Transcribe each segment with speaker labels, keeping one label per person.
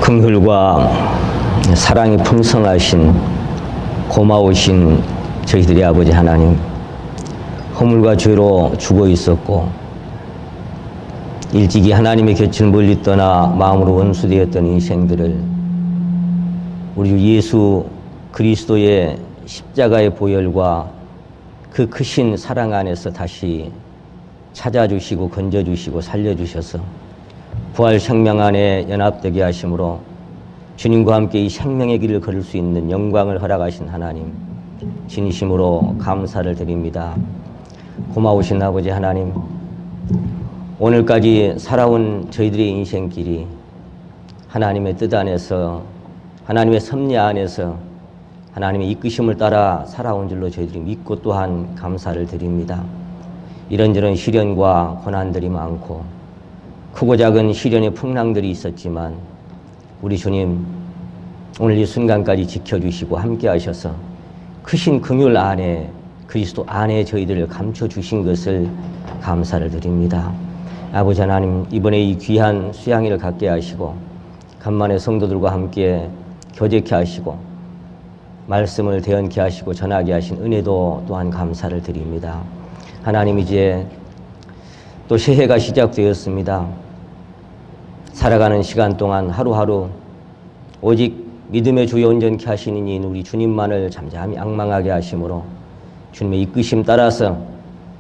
Speaker 1: 긍휼과 사랑이 풍성하신 고마우신 저희들의 아버지 하나님, 허물과 죄로 죽어 있었고 일찍이 하나님의 곁을 멀리 떠나 마음으로 원수되었던 인생들을 우리 주 예수 그리스도의 십자가의 보혈과 그 크신 사랑 안에서 다시 찾아주시고 건져주시고 살려주셔서 부활 생명 안에 연합되게 하심으로 주님과 함께 이 생명의 길을 걸을 수 있는 영광을 허락하신 하나님, 진심으로 감사를 드립니다. 고마우신 아버지 하나님, 오늘까지 살아온 저희들의 인생길이 하나님의 뜻 안에서, 하나님의 섭리 안에서 하나님의 이끄심을 따라 살아온 줄로 저희들이 믿고 또한 감사를 드립니다. 이런저런 시련과 고난들이 많고 크고 작은 시련의 풍랑들이 있었지만 우리 주님 오늘 이 순간까지 지켜주시고 함께 하셔서 크신 긍휼 안에, 그리스도 안에 저희들을 감춰주신 것을 감사를 드립니다. 아버지 하나님, 이번에 이 귀한 수양일을 갖게 하시고 간만에 성도들과 함께 교제케 하시고 말씀을 대언케 하시고 전하게 하신 은혜도 또한 감사를 드립니다. 하나님, 이제 또 새해가 시작되었습니다. 살아가는 시간 동안 하루하루 오직 믿음의 주에 온전케 하시는 이인 우리 주님만을 잠잠히 앙망하게 하심으로 주님의 이끄심 따라서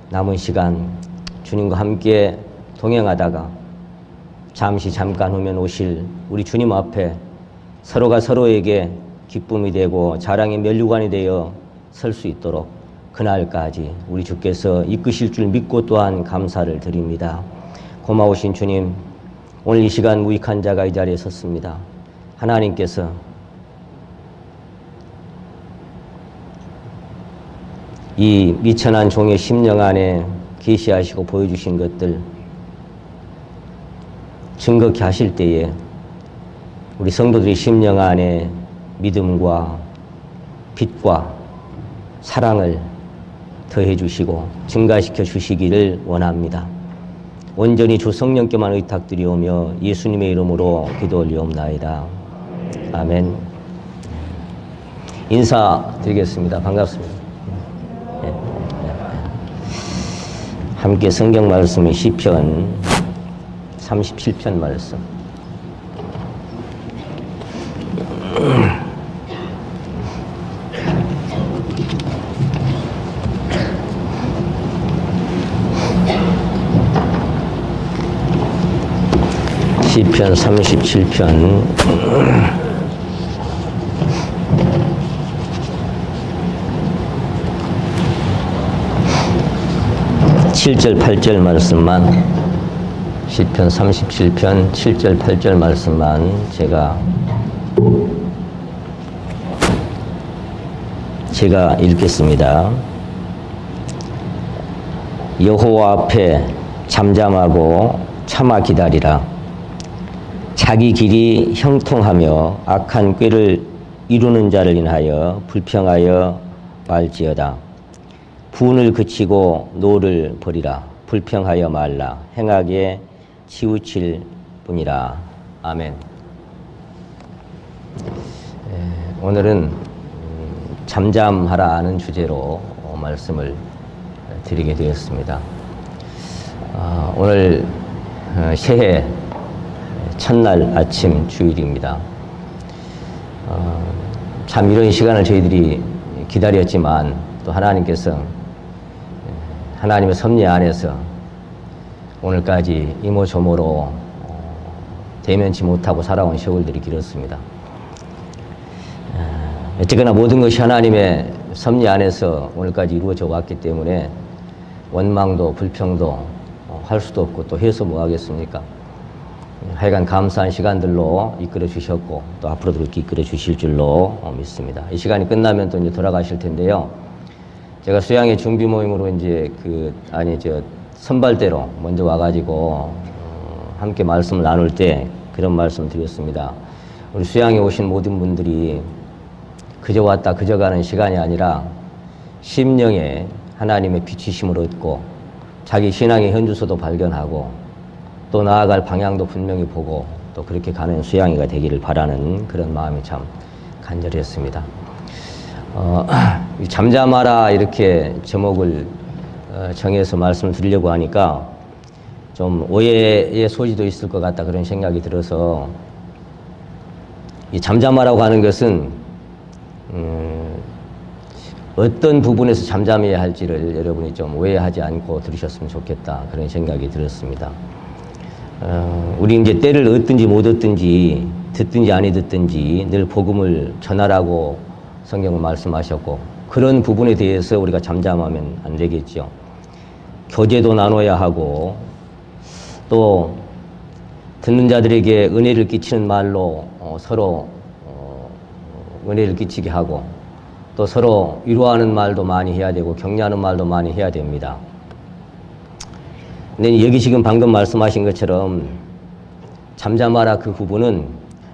Speaker 1: 남은 시간 주님과 함께 동행하다가 잠깐 후면 오실 우리 주님 앞에 서로가 서로에게 기쁨이 되고 자랑의 면류관이 되어 설 수 있도록 그날까지 우리 주께서 이끄실 줄 믿고 또한 감사를 드립니다. 고마우신 주님, 오늘 이 시간 무익한 자가 이 자리에 섰습니다. 하나님께서 이 미천한 종의 심령 안에 계시하시고 보여주신 것들 증거케 하실 때에 우리 성도들의 심령 안에 믿음과 빛과 사랑을 더해 주시고 증가시켜 주시기를 원합니다. 온전히 주 성령께만 의탁드리오며 예수님의 이름으로 기도 올리옵나이다. 아멘. 인사드리겠습니다. 반갑습니다. 함께 성경 말씀이 시편 37편 말씀. 시편 37편 7절 8절 말씀만, 시편 37편 7절 8절 말씀만 제가 읽겠습니다. 여호와 앞에 잠잠하고 참아 기다리라. 자기 길이 형통하며 악한 꾀를 이루는 자를 인하여 불평하여 말지어다. 분을 그치고 노를 버리라. 불평하여 말라. 행하게 치우칠 뿐이라. 아멘. 오늘은 잠잠하라는 주제로 말씀을 드리게 되었습니다. 오늘 새해 첫날 아침 주일입니다. 참 이런 시간을 저희들이 기다렸지만 또 하나님께서 하나님의 섭리 안에서 오늘까지 이모저모로 대면치 못하고 살아온 세월들이 길었습니다. 어쨌거나 모든 것이 하나님의 섭리 안에서 오늘까지 이루어져 왔기 때문에 원망도 불평도 할 수도 없고 또 해서 뭐 하겠습니까? 하여간 감사한 시간들로 이끌어 주셨고 또 앞으로도 그렇게 이끌어 주실 줄로 믿습니다. 이 시간이 끝나면 또 이제 돌아가실 텐데요. 제가 수양의 준비 모임으로 이제 선발대로 먼저 와가지고 함께 말씀을 나눌 때 그런 말씀을 드렸습니다. 우리 수양에 오신 모든 분들이 그저 왔다 그저 가는 시간이 아니라 심령에 하나님의 비추심을 얻고 자기 신앙의 현주소도 발견하고 또 나아갈 방향도 분명히 보고 또 또 그렇게 가는 수양이가 되기를 바라는 그런 마음이 참 간절했습니다. 잠잠하라 이렇게 제목을 정해서 말씀을 드리려고 하니까 좀 오해의 소지도 있을 것 같다 그런 생각이 들어서 이 잠잠하라고 하는 것은 어떤 부분에서 잠잠해야 할지를 여러분이 좀 오해하지 않고 들으셨으면 좋겠다 그런 생각이 들었습니다. 우리 이제 때를 얻든지 못 얻든지 듣든지 아니 듣든지 늘 복음을 전하라고 성경은 말씀하셨고 그런 부분에 대해서 우리가 잠잠하면 안 되겠죠. 교제도 나눠야 하고 또 듣는 자들에게 은혜를 끼치는 말로 서로 은혜를 끼치게 하고 또 서로 위로하는 말도 많이 해야 되고 격려하는 말도 많이 해야 됩니다. 근데 여기 지금 방금 말씀하신 것처럼 잠잠하라 그 부분은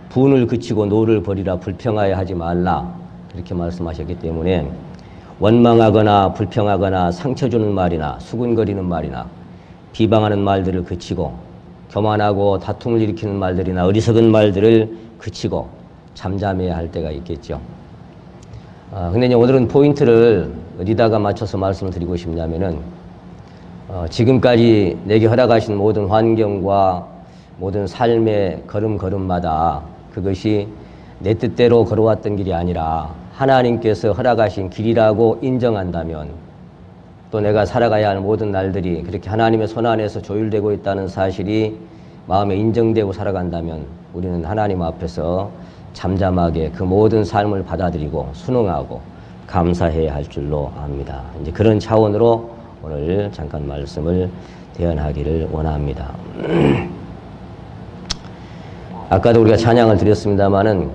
Speaker 1: 분을 그치고 노를 버리라 불평하여 하지 말라 그렇게 말씀하셨기 때문에 원망하거나 불평하거나 상처 주는 말이나 수군거리는 말이나 비방하는 말들을 그치고 교만하고 다툼을 일으키는 말들이나 어리석은 말들을 그치고 잠잠해야 할 때가 있겠죠. 근데 이제 오늘은 포인트를 어디다가 맞춰서 말씀을 드리고 싶냐면은 지금까지 내게 허락하신 모든 환경과 모든 삶의 걸음걸음마다 그것이 내 뜻대로 걸어왔던 길이 아니라 하나님께서 허락하신 길이라고 인정한다면 또 내가 살아가야 할 모든 날들이 그렇게 하나님의 손 안에서 조율되고 있다는 사실이 마음에 인정되고 살아간다면 우리는 하나님 앞에서 잠잠하게 그 모든 삶을 받아들이고 순응하고 감사해야 할 줄로 압니다. 이제 그런 차원으로 오늘 잠깐 말씀을 대언하기를 원합니다. 아까도 우리가 찬양을 드렸습니다마는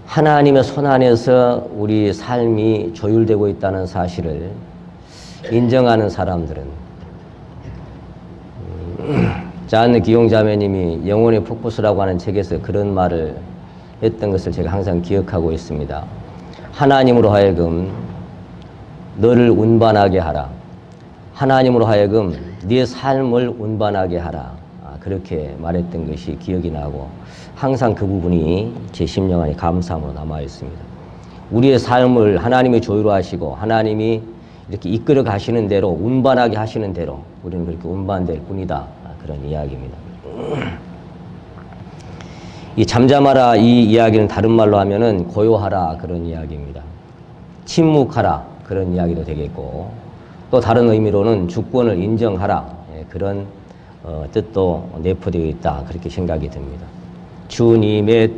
Speaker 1: 하나님의 손 안에서 우리 삶이 조율되고 있다는 사실을 인정하는 사람들은 잔 기용 자매님이 영혼의 풋풋이라고 하는 책에서 그런 말을 했던 것을 제가 항상 기억하고 있습니다. 하나님으로 하여금 너를 운반하게 하라. 하나님으로 하여금 네 삶을 운반하게 하라. 그렇게 말했던 것이 기억이 나고 항상 그 부분이 제 심령 안에 감사함으로 남아 있습니다. 우리의 삶을 하나님이 조율하시고 하나님이 이렇게 이끌어 가시는 대로 운반하게 하시는 대로 우리는 그렇게 운반될 뿐이다. 그런 이야기입니다. 이 잠잠하라 이 이야기는 다른 말로 하면은 고요하라 그런 이야기입니다. 침묵하라 그런 이야기도 되겠고 또 다른 의미로는 주권을 인정하라 그런 뜻도 내포되어 있다 그렇게 생각이 듭니다. 주님의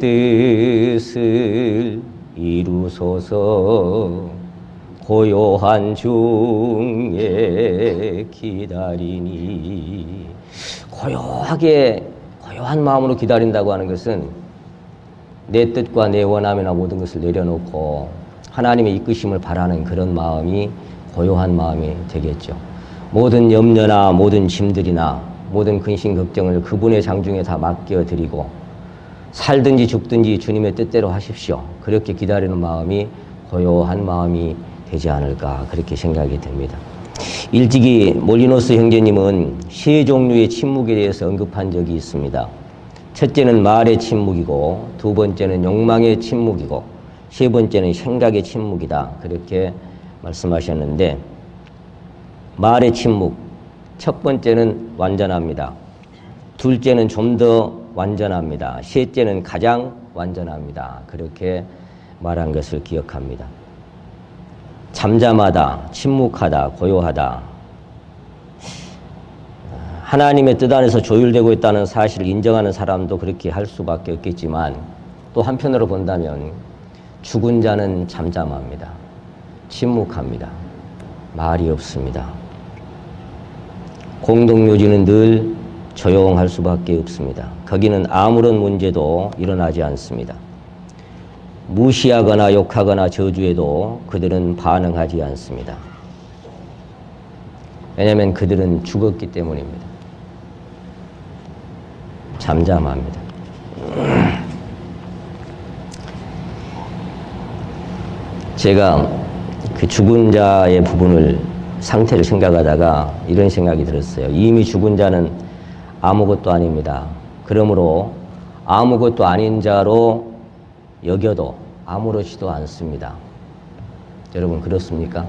Speaker 1: 뜻을 이루소서 고요한 중에 기다리니 고요한 마음으로 기다린다고 하는 것은 내 뜻과 내 원함이나 모든 것을 내려놓고 하나님의 이끄심을 바라는 그런 마음이 고요한 마음이 되겠죠. 모든 염려나 모든 짐들이나 모든 근심 걱정을 그분의 장중에 다 맡겨드리고 살든지 죽든지 주님의 뜻대로 하십시오. 그렇게 기다리는 마음이 고요한 마음이 되지 않을까 그렇게 생각이 됩니다. 일찍이 몰리노스 형제님은 세 종류의 침묵에 대해서 언급한 적이 있습니다. 첫째는 말의 침묵이고 두 번째는 욕망의 침묵이고 세 번째는 생각의 침묵이다 그렇게 말씀하셨는데 말의 침묵 첫 번째는 완전합니다. 둘째는 좀 더 완전합니다. 셋째는 가장 완전합니다. 그렇게 말한 것을 기억합니다. 잠잠하다, 침묵하다, 고요하다. 하나님의 뜻 안에서 조율되고 있다는 사실을 인정하는 사람도 그렇게 할 수밖에 없겠지만 또 한편으로 본다면 죽은 자는 잠잠합니다. 침묵합니다. 말이 없습니다. 공동묘지는 늘 조용할 수밖에 없습니다. 거기는 아무런 문제도 일어나지 않습니다. 무시하거나 욕하거나 저주해도 그들은 반응하지 않습니다. 왜냐하면 그들은 죽었기 때문입니다. 잠잠합니다. 제가 그 죽은 자의 부분을 상태를 생각하다가 이런 생각이 들었어요. 이미 죽은 자는 아무것도 아닙니다. 그러므로 아무것도 아닌 자로 여겨도 아무렇지도 않습니다. 여러분 그렇습니까?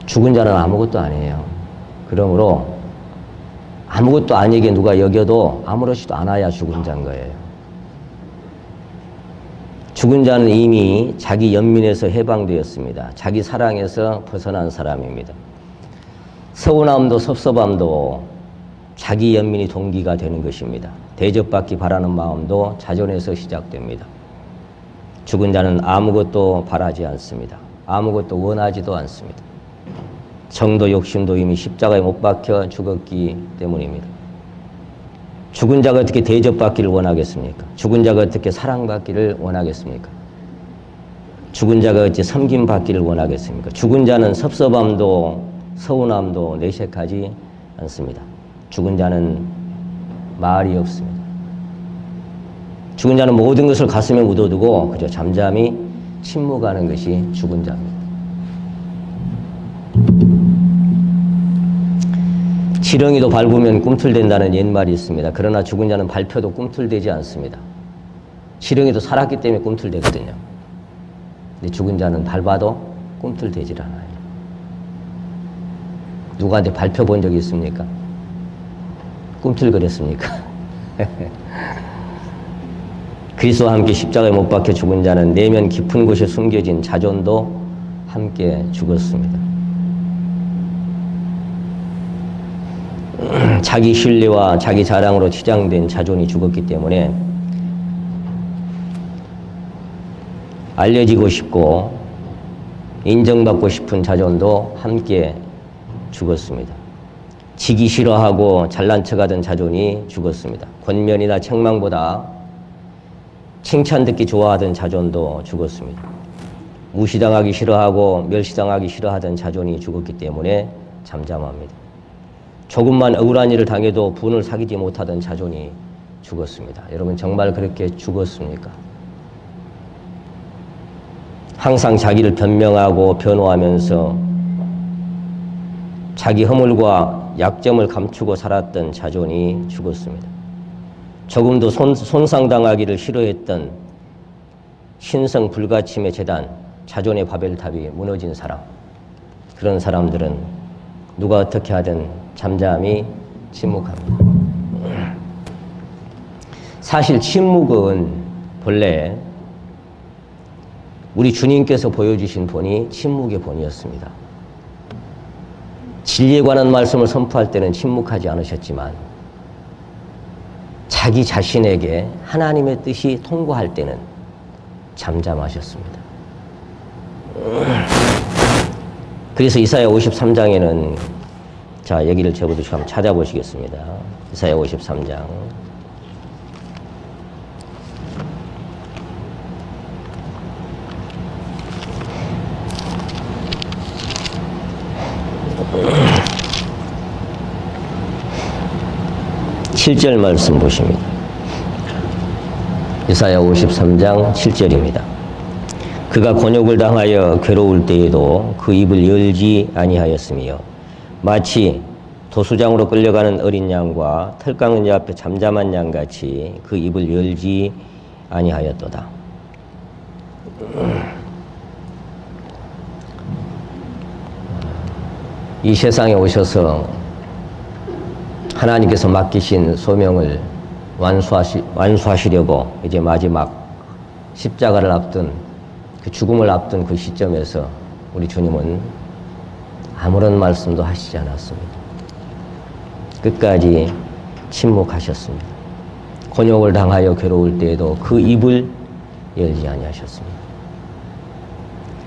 Speaker 1: 죽은 자는 아무것도 아니에요. 그러므로 아무것도 아니게 누가 여겨도 아무렇지도 않아야 죽은 자인 거예요. 죽은 자는 이미 자기 연민에서 해방되었습니다. 자기 사랑에서 벗어난 사람입니다. 서운함도 섭섭함도 자기 연민이 동기가 되는 것입니다. 대접받기 바라는 마음도 자존에서 시작됩니다. 죽은 자는 아무것도 바라지 않습니다. 아무것도 원하지도 않습니다. 정도 욕심도 이미 십자가에 못 박혀 죽었기 때문입니다. 죽은 자가 어떻게 대접받기를 원하겠습니까? 죽은 자가 어떻게 사랑받기를 원하겠습니까? 죽은 자가 어찌 섬김받기를 원하겠습니까? 죽은 자는 섭섭함도 서운함도 내색하지 않습니다. 죽은 자는 말이 없습니다. 죽은 자는 모든 것을 가슴에 묻어두고 그저 잠잠히 침묵하는 것이 죽은 자입니다. 지렁이도 밟으면 꿈틀댄다는 옛말이 있습니다. 그러나 죽은 자는 밟혀도 꿈틀대지 않습니다. 지렁이도 살았기 때문에 꿈틀대거든요. 근데 죽은 자는 밟아도 꿈틀대질 않아요. 누구한테 밟혀본 적이 있습니까? 꿈틀거렸습니까? 그리스도와 함께 십자가에 못 박혀 죽은 자는 내면 깊은 곳에 숨겨진 자존도 함께 죽었습니다. 자기 신뢰와 자기 자랑으로 치장된 자존이 죽었기 때문에 알려지고 싶고 인정받고 싶은 자존도 함께 죽었습니다. 지기 싫어하고 잘난 척하던 자존이 죽었습니다. 권면이나 책망보다 칭찬 듣기 좋아하던 자존도 죽었습니다. 무시당하기 싫어하고 멸시당하기 싫어하던 자존이 죽었기 때문에 잠잠합니다. 조금만 억울한 일을 당해도 분을 사귀지 못하던 자존이 죽었습니다. 여러분 정말 그렇게 죽었습니까? 항상 자기를 변명하고 변호하면서 자기 허물과 약점을 감추고 살았던 자존이 죽었습니다. 조금도 손상당하기를 싫어했던 신성 불가침의 재단, 자존의 바벨탑이 무너진 사람, 그런 사람들은 누가 어떻게 하든 잠잠히 침묵합니다. 사실 침묵은 본래 우리 주님께서 보여주신 본이 침묵의 본이었습니다. 진리에 관한 말씀을 선포할 때는 침묵하지 않으셨지만 자기 자신에게 하나님의 뜻이 통고할 때는 잠잠하셨습니다. 그래서 이사야 53장에는 자, 여기를 저부터 한번 찾아보시겠습니다. 이사야 53장. 칠 절 말씀 보십니다. 이사야 53장 7절입니다. 그가 곤욕을 당하여 괴로울 때에도 그 입을 열지 아니하였으며 마치 도수장으로 끌려가는 어린 양과 털 깎는 자 앞에 잠잠한 양같이 그 입을 열지 아니하였도다. 이 세상에 오셔서 하나님께서 맡기신 소명을 완수하시려고 이제 마지막 십자가를 앞둔 그 죽음을 앞둔 그 시점에서 우리 주님은 아무런 말씀도 하시지 않았습니다. 끝까지 침묵하셨습니다. 곤욕을 당하여 괴로울 때에도 그 입을 열지 아니하셨습니다.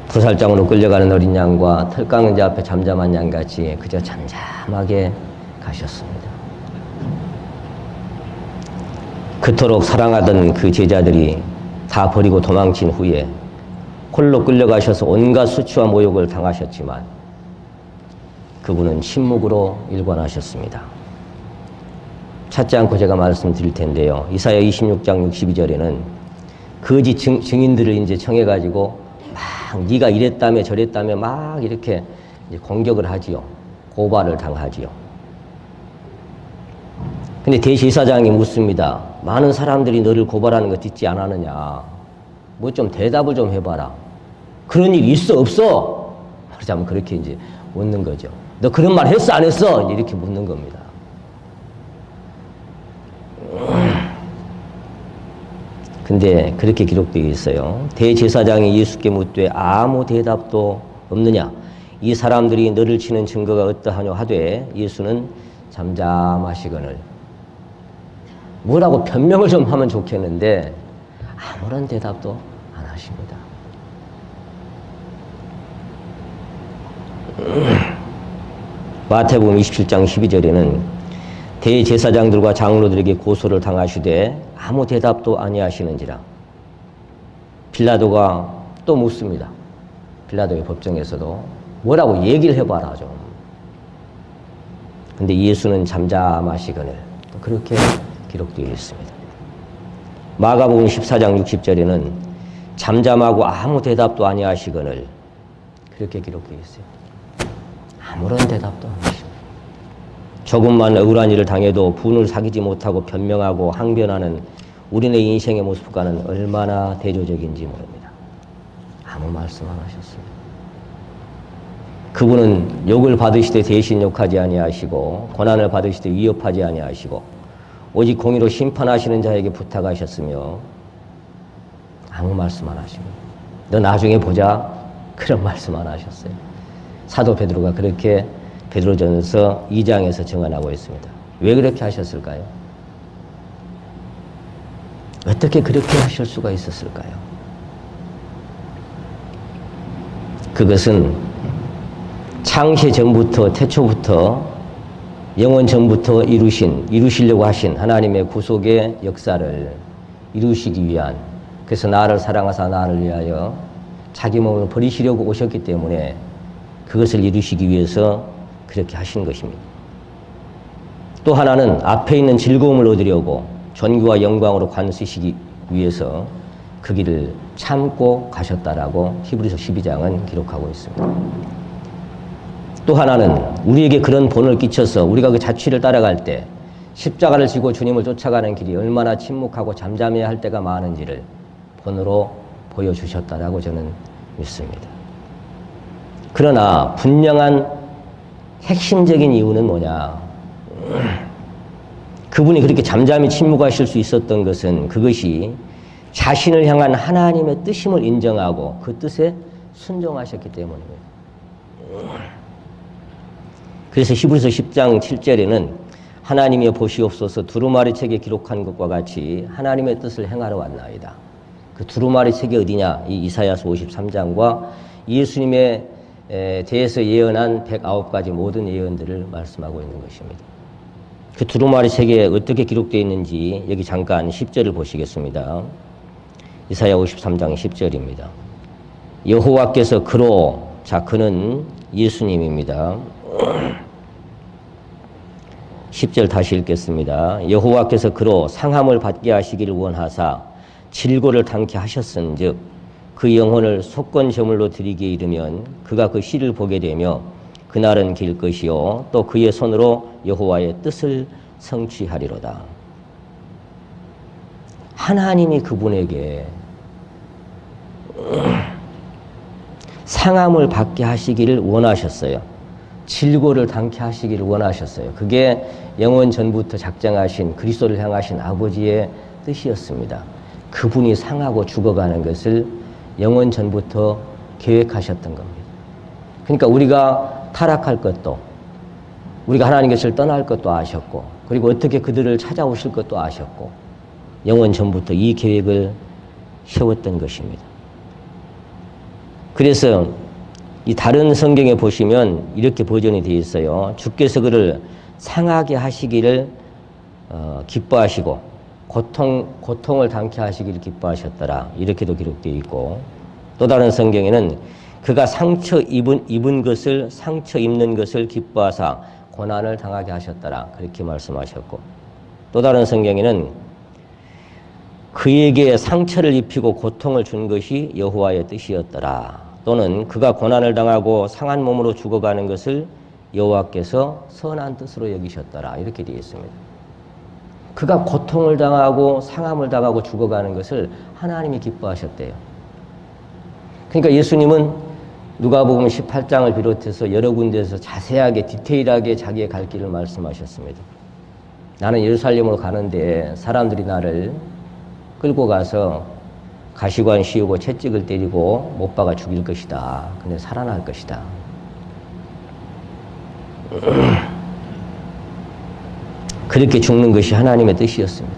Speaker 1: 부살장으로 끌려가는 어린 양과 털 깎는 자 앞에 잠잠한 양같이 그저 잠잠하게 가셨습니다. 그토록 사랑하던 그 제자들이 다 버리고 도망친 후에 홀로 끌려가셔서 온갖 수치와 모욕을 당하셨지만 그분은 침묵으로 일관하셨습니다. 찾지 않고 제가 말씀드릴 텐데요. 이사야 26장 62절에는 거짓 증인들을 이제 청해가지고 막 네가 이랬다며 저랬다며 막 이렇게 이제 공격을 하지요. 고발을 당하지요. 근데 대제사장이 묻습니다. 많은 사람들이 너를 고발하는 거 듣지 않았느냐. 뭐 좀 대답을 좀 해봐라. 그런 일 있어 없어? 말하자면 그렇게 이제 묻는 거죠. 너 그런 말 했어 안 했어? 이렇게 묻는 겁니다. 근데 그렇게 기록되어 있어요. 대제사장이 예수께 묻되 아무 대답도 없느냐. 이 사람들이 너를 치는 증거가 어떠하뇨 하되 예수는 잠잠하시거늘. 뭐라고 변명을 좀 하면 좋겠는데 아무런 대답도 안 하십니다. 마태복음 27장 12절에는 대제사장들과 장로들에게 고소를 당하시되 아무 대답도 아니하시는지라. 빌라도가 또 묻습니다. 빌라도의 법정에서도 뭐라고 얘기를 해봐라 좀. 근데 예수는 잠잠하시거늘. 그렇게 기록되어 있습니다. 마가복음 14장 60절에는 잠잠하고 아무 대답도 아니하시거늘. 그렇게 기록되어 있어요. 아무런 대답도 안 하십니다. 조금만 억울한 일을 당해도 분을 사귀지 못하고 변명하고 항변하는 우리네 인생의 모습과는 얼마나 대조적인지 모릅니다. 아무 말씀 안 하셨습니다. 그분은 욕을 받으시되 대신 욕하지 아니하시고 고난을 받으시되 위협하지 아니하시고 오직 공의로 심판하시는 자에게 부탁하셨으며 아무 말씀 안 하십니다. 너 나중에 보자. 그런 말씀 안 하셨어요. 사도 베드로가 그렇게 베드로전서 2장에서 증언하고 있습니다. 왜 그렇게 하셨을까요? 어떻게 그렇게 하실 수가 있었을까요? 그것은 창세 전부터 태초부터 영원 전부터 이루시려고 하신 하나님의 구속의 역사를 이루시기 위한, 그래서 나를 사랑하사 나를 위하여 자기 몸을 버리시려고 오셨기 때문에 그것을 이루시기 위해서 그렇게 하신 것입니다. 또 하나는 앞에 있는 즐거움을 얻으려고 존귀와 영광으로 관쓰시기 위해서 그 길을 참고 가셨다라고 히브리서 12장은 기록하고 있습니다. 또 하나는 우리에게 그런 본을 끼쳐서 우리가 그 자취를 따라갈 때 십자가를 지고 주님을 쫓아가는 길이 얼마나 침묵하고 잠잠해야 할 때가 많은지를 본으로 보여주셨다라고 저는 믿습니다. 그러나 분명한 핵심적인 이유는 뭐냐? 그분이 그렇게 잠잠히 침묵하실 수 있었던 것은 그것이 자신을 향한 하나님의 뜻임을 인정하고 그 뜻에 순종하셨기 때문입니다. 그래서 히브리서 10장 7절에는 하나님이여 보시옵소서 두루마리 책에 기록한 것과 같이 하나님의 뜻을 행하러 왔나이다. 그 두루마리 책이 어디냐? 이 이사야서 53장과 예수님의 대해서 예언한 109가지 모든 예언들을 말씀하고 있는 것입니다. 그 두루마리 책에 어떻게 기록되어 있는지 여기 잠깐 10절을 보시겠습니다. 이사야 53장 10절입니다. 여호와께서 그로, 자 그는 예수님입니다. 10절 다시 읽겠습니다. 여호와께서 그로 상함을 받게 하시기를 원하사 질고를 당케 하셨은즉 그 영혼을 속건 제물로 드리기에 이르면 그가 그 씨를 보게 되며 그날은 길 것이요 또 그의 손으로 여호와의 뜻을 성취하리로다. 하나님이 그분에게 상함을 받게 하시기를 원하셨어요. 질고를 당케 하시기를 원하셨어요. 그게 영원 전부터 작정하신 그리스도를 향하신 아버지의 뜻이었습니다. 그분이 상하고 죽어가는 것을 영원 전부터 계획하셨던 겁니다. 그러니까 우리가 타락할 것도, 우리가 하나님 것을 떠날 것도 아셨고, 그리고 어떻게 그들을 찾아오실 것도 아셨고, 영원 전부터 이 계획을 세웠던 것입니다. 그래서 이 다른 성경에 보시면 이렇게 버전이 되어 있어요. 주께서 그를 상하게 하시기를 기뻐하시고 고통을 당케 하시기를 기뻐하셨더라. 이렇게도 기록되어 있고, 또 다른 성경에는 그가 상처 입은 것을, 상처 입는 것을 기뻐하사 고난을 당하게 하셨더라. 그렇게 말씀하셨고, 또 다른 성경에는 그에게 상처를 입히고 고통을 준 것이 여호와의 뜻이었더라. 또는 그가 고난을 당하고 상한 몸으로 죽어가는 것을 여호와께서 선한 뜻으로 여기셨더라. 이렇게 되어 있습니다. 그가 고통을 당하고 상함을 당하고 죽어가는 것을 하나님이 기뻐하셨대요. 그러니까 예수님은 누가복음 18장을 비롯해서 여러 군데에서 자세하게 디테일하게 자기의 갈 길을 말씀하셨습니다. 나는 예루살렘으로 가는데 사람들이 나를 끌고 가서 가시관 씌우고 채찍을 때리고 못 박아 죽일 것이다. 근데 살아날 것이다. 그렇게 죽는 것이 하나님의 뜻이었습니다.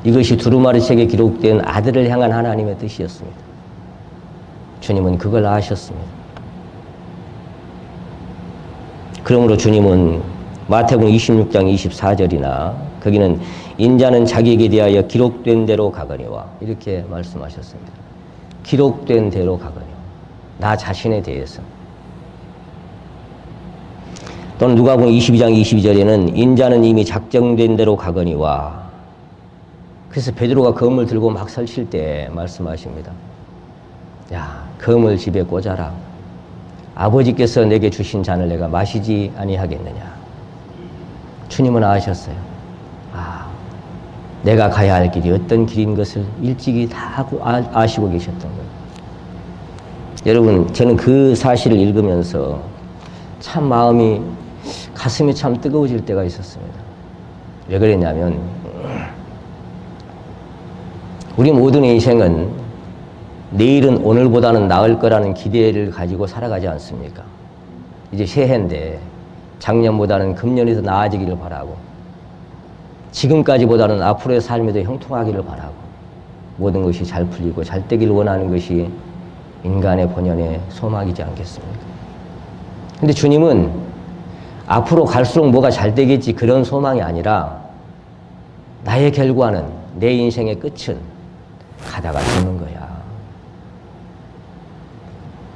Speaker 1: 이것이 두루마리 책에 기록된 아들을 향한 하나님의 뜻이었습니다. 주님은 그걸 아셨습니다. 그러므로 주님은 마태복음 26장 24절이나 거기는 인자는 자기에게 대하여 기록된 대로 가거니와 이렇게 말씀하셨습니다. 기록된 대로 가거니와 나 자신에 대해서. 또는 누가복음 22장 22절에는 인자는 이미 작정된 대로 가거니와 그래서 베드로가 검을 들고 막 설칠 때 말씀하십니다. 야, 검을 집에 꽂아라. 아버지께서 내게 주신 잔을 내가 마시지 아니하겠느냐. 주님은 아셨어요. 내가 가야 할 길이 어떤 길인 것을 일찍이 다 아시고 계셨던 거예요. 여러분, 저는 그 사실을 읽으면서 참 마음이, 가슴이 참 뜨거워질 때가 있었습니다. 왜 그랬냐면 우리 모든 인생은 내일은 오늘보다는 나을 거라는 기대를 가지고 살아가지 않습니까? 이제 새해인데 작년보다는 금년이 더 나아지기를 바라고 지금까지보다는 앞으로의 삶이 더 형통하기를 바라고 모든 것이 잘 풀리고 잘 되기를 원하는 것이 인간의 본연의 소망이지 않겠습니까? 근데 주님은 앞으로 갈수록 뭐가 잘 되겠지 그런 소망이 아니라 나의 결과는, 내 인생의 끝은 가다가 죽는 거야.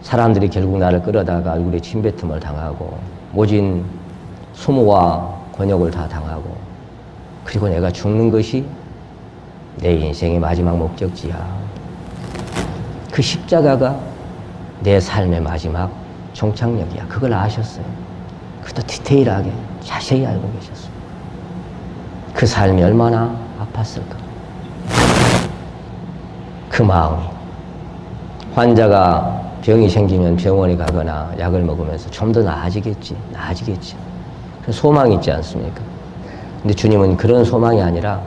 Speaker 1: 사람들이 결국 나를 끌어다가 얼굴에 침뱉음을 당하고 모진 수모와 권역을 다 당하고 그리고 내가 죽는 것이 내 인생의 마지막 목적지야. 그 십자가가 내 삶의 마지막 종착역이야. 그걸 아셨어요. 그것도 디테일하게 자세히 알고 계셨어요. 그 삶이 얼마나 아팠을까. 그 마음이. 환자가 병이 생기면 병원에 가거나 약을 먹으면서 좀 더 나아지겠지. 그런 소망이 있지 않습니까? 근데 주님은 그런 소망이 아니라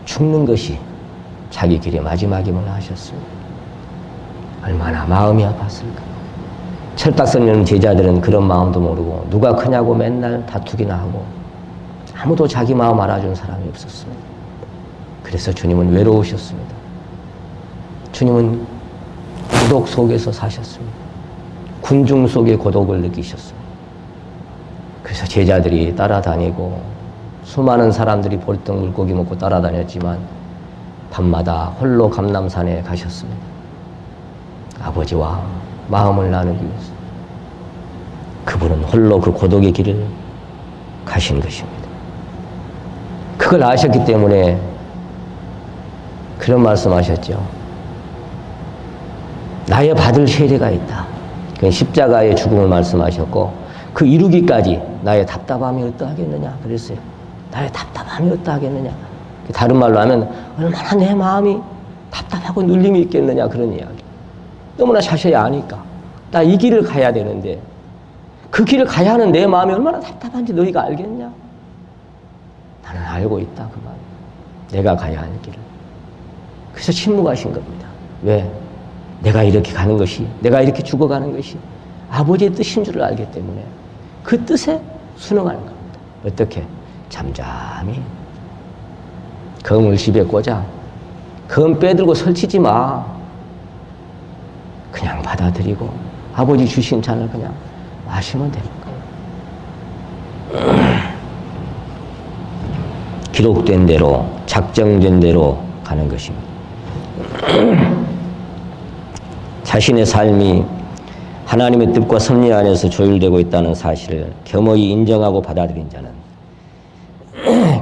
Speaker 1: 죽는 것이 자기 길의 마지막임을 아셨습니다. 얼마나 마음이 아팠을까. 철딱서님 제자들은 그런 마음도 모르고 누가 크냐고 맨날 다투기나 하고 아무도 자기 마음 알아준 사람이 없었습니다. 그래서 주님은 외로우셨습니다. 주님은 고독 속에서 사셨습니다. 군중 속의 고독을 느끼셨습니다. 그래서 제자들이 따라다니고 수많은 사람들이 볼떡 물고기 먹고 따라다녔지만 밤마다 홀로 감람산에 가셨습니다. 아버지와 마음을 나누기 위해서. 그분은 홀로 그 고독의 길을 가신 것입니다. 그걸 아셨기 때문에 그런 말씀하셨죠. 나의 받을 세례가 있다. 그 십자가의 죽음을 말씀하셨고 그 이루기까지 나의 답답함이 어떠하겠느냐 그랬어요. 나의 답답함이 어떠하겠느냐. 다른 말로 하면 얼마나 내 마음이 답답하고 눌림이 있겠느냐 그런 이야기. 너무나 자세히 아니까. 나 이 길을 가야 되는데 그 길을 가야 하는 내 마음이 얼마나 답답한지 너희가 알겠냐? 나는 알고 있다 그 말. 내가 가야 할 길을. 그래서 침묵하신 겁니다. 왜? 내가 이렇게 가는 것이, 내가 이렇게 죽어가는 것이 아버지의 뜻인 줄을 알기 때문에 그 뜻에 순응하는 겁니다. 어떻게? 잠잠히. 검을 집에 꽂아. 검 빼들고 설치지 마. 그냥 받아들이고 아버지 주신 잔을 그냥 마시면 되는 거예요. 기록된 대로, 작정된 대로 가는 것입니다. 자신의 삶이 하나님의 뜻과 섭리 안에서 조율되고 있다는 사실을 겸허히 인정하고 받아들인 자는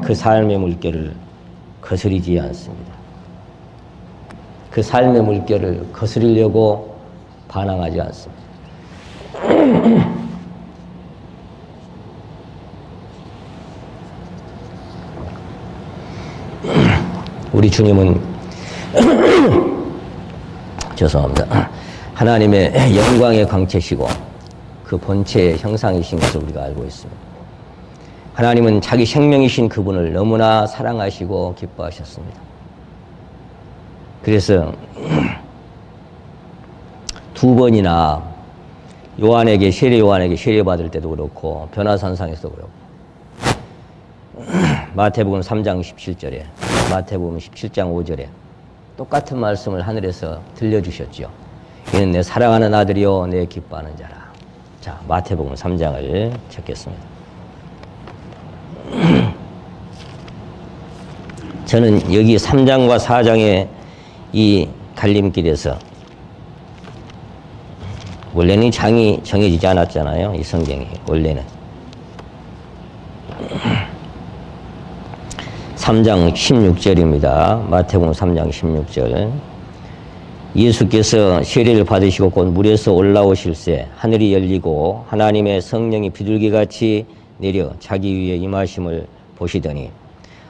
Speaker 1: 그 삶의 물결을 거스리지 않습니다. 그 삶의 물결을 거스리려고 반항하지 않습니다. 우리 주님은 죄송합니다. 하나님의 영광의 광채시고 그 본체의 형상이신 것을 우리가 알고 있습니다. 하나님은 자기 생명이신 그분을 너무나 사랑하시고 기뻐하셨습니다. 그래서 두 번이나 세례 요한에게 세례받을 때도 그렇고 변화산상에서도 그렇고 마태복음 3장 17절에 마태복음 17장 5절에 똑같은 말씀을 하늘에서 들려주셨죠. 이는 내 사랑하는 아들이요 내 기뻐하는 자라. 자, 마태복음 3장을 찾겠습니다. 저는 여기 3장과 4장의 이 갈림길에서 원래는 장이 정해지지 않았잖아요. 이 성경이 원래는 3장 16절입니다. 마태복음 3장 16절. 예수께서 세례를 받으시고 곧 물에서 올라오실새 하늘이 열리고 하나님의 성령이 비둘기같이 내려 자기 위에 임하심을 보시더니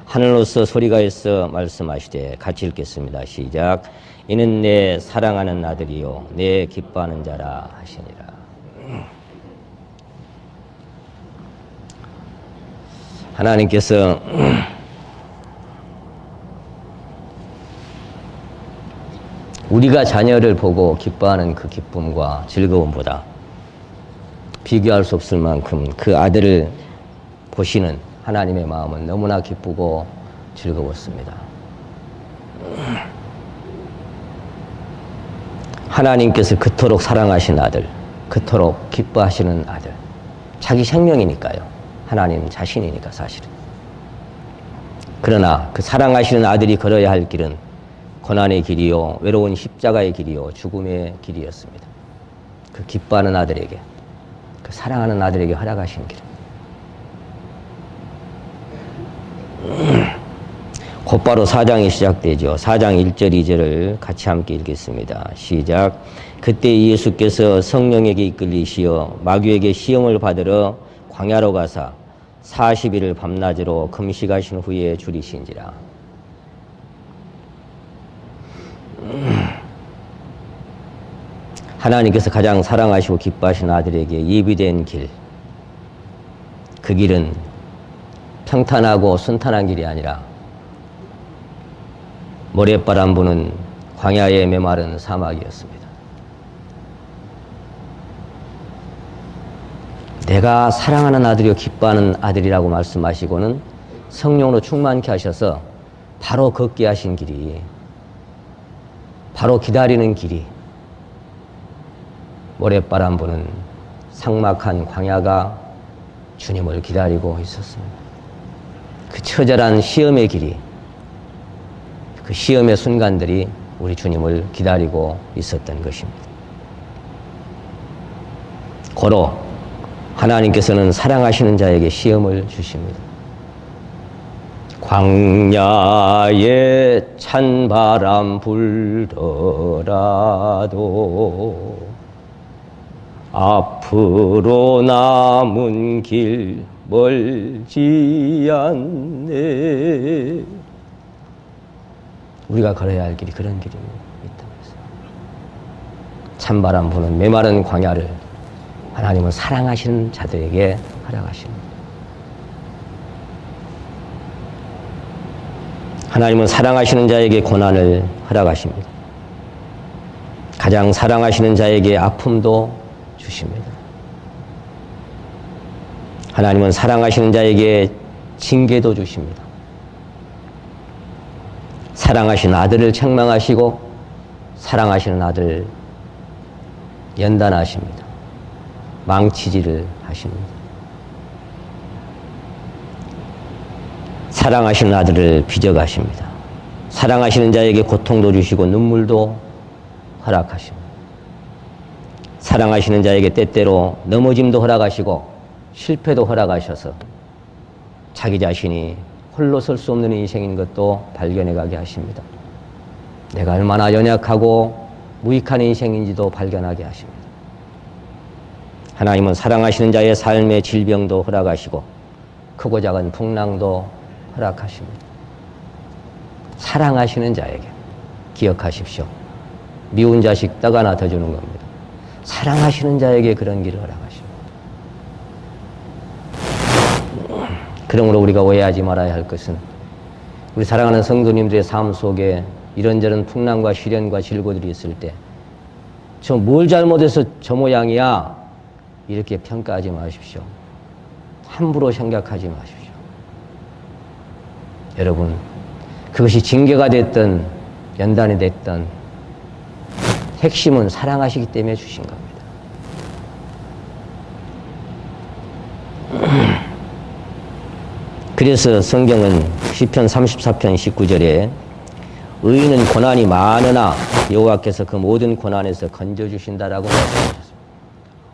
Speaker 1: 하늘로서 소리가 있어 말씀하시되 같이 읽겠습니다. 시작. 이는 내 사랑하는 아들이요 내 기뻐하는 자라 하시니라. 하나님께서 우리가 자녀를 보고 기뻐하는 그 기쁨과 즐거움보다 비교할 수 없을 만큼 그 아들을 보시는 하나님의 마음은 너무나 기쁘고 즐거웠습니다. 하나님께서 그토록 사랑하신 아들, 그토록 기뻐하시는 아들, 자기 생명이니까요. 하나님 자신이니까 사실은. 그러나 그 사랑하시는 아들이 걸어야 할 길은 고난의 길이요 외로운 십자가의 길이요 죽음의 길이었습니다. 그 기뻐하는 아들에게, 그 사랑하는 아들에게 허락하신 길. 곧바로 4장이 시작되죠. 4장 1절 2절을 같이 함께 읽겠습니다. 시작. 그때 예수께서 성령에게 이끌리시어 마귀에게 시험을 받으러 광야로 가사 40일을 밤낮으로 금식하신 후에 줄이신지라. 하나님께서 가장 사랑하시고 기뻐하신 아들에게 예비된 길, 그 길은 평탄하고 순탄한 길이 아니라 모래바람 부는 광야의 메마른 사막이었습니다. 내가 사랑하는 아들이요 기뻐하는 아들이라고 말씀하시고는 성령으로 충만케 하셔서 바로 걷게 하신 길이, 바로 기다리는 길이 모래바람 부는 삭막한 광야가 주님을 기다리고 있었습니다. 그 처절한 시험의 길이, 그 시험의 순간들이 우리 주님을 기다리고 있었던 것입니다. 고로 하나님께서는 사랑하시는 자에게 시험을 주십니다. 광야에 찬바람 불더라도 앞으로 남은 길 멀지 않네. 우리가 걸어야 할 길이 그런 길이 있다고 했어요. 찬바람 부는 메마른 광야를 하나님은 사랑하시는 자들에게 허락하십니다. 하나님은 사랑하시는 자에게 고난을 허락하십니다. 가장 사랑하시는 자에게 아픔도 주십니다. 하나님은 사랑하시는 자에게 징계도 주십니다. 사랑하시는 아들을 책망하시고 사랑하시는 아들을 연단하십니다. 망치질을 하십니다. 사랑하시는 아들을 빚어가십니다. 사랑하시는 자에게 고통도 주시고 눈물도 허락하십니다. 사랑하시는 자에게 때때로 넘어짐도 허락하시고 실패도 허락하셔서 자기 자신이 홀로 설 수 없는 인생인 것도 발견해가게 하십니다. 내가 얼마나 연약하고 무익한 인생인지도 발견하게 하십니다. 하나님은 사랑하시는 자의 삶의 질병도 허락하시고 크고 작은 풍랑도 허락하십니다. 사랑하시는 자에게. 기억하십시오. 미운 자식 떡 하나 더 주는 겁니다. 사랑하시는 자에게 그런 길을 허락하십니다. 그러므로 우리가 오해하지 말아야 할 것은 우리 사랑하는 성도님들의 삶 속에 이런저런 풍랑과 시련과 질고들이 있을 때 저 뭘 잘못해서 저 모양이야 이렇게 평가하지 마십시오. 함부로 생각하지 마십시오. 여러분, 그것이 징계가 됐든 연단이 됐든 핵심은 사랑하시기 때문에 주신 겁니다. 그래서 성경은 시편 34편 19절에 의인은 고난이 많으나 여호와께서 그 모든 고난에서 건져주신다라고 말씀하셨습니다.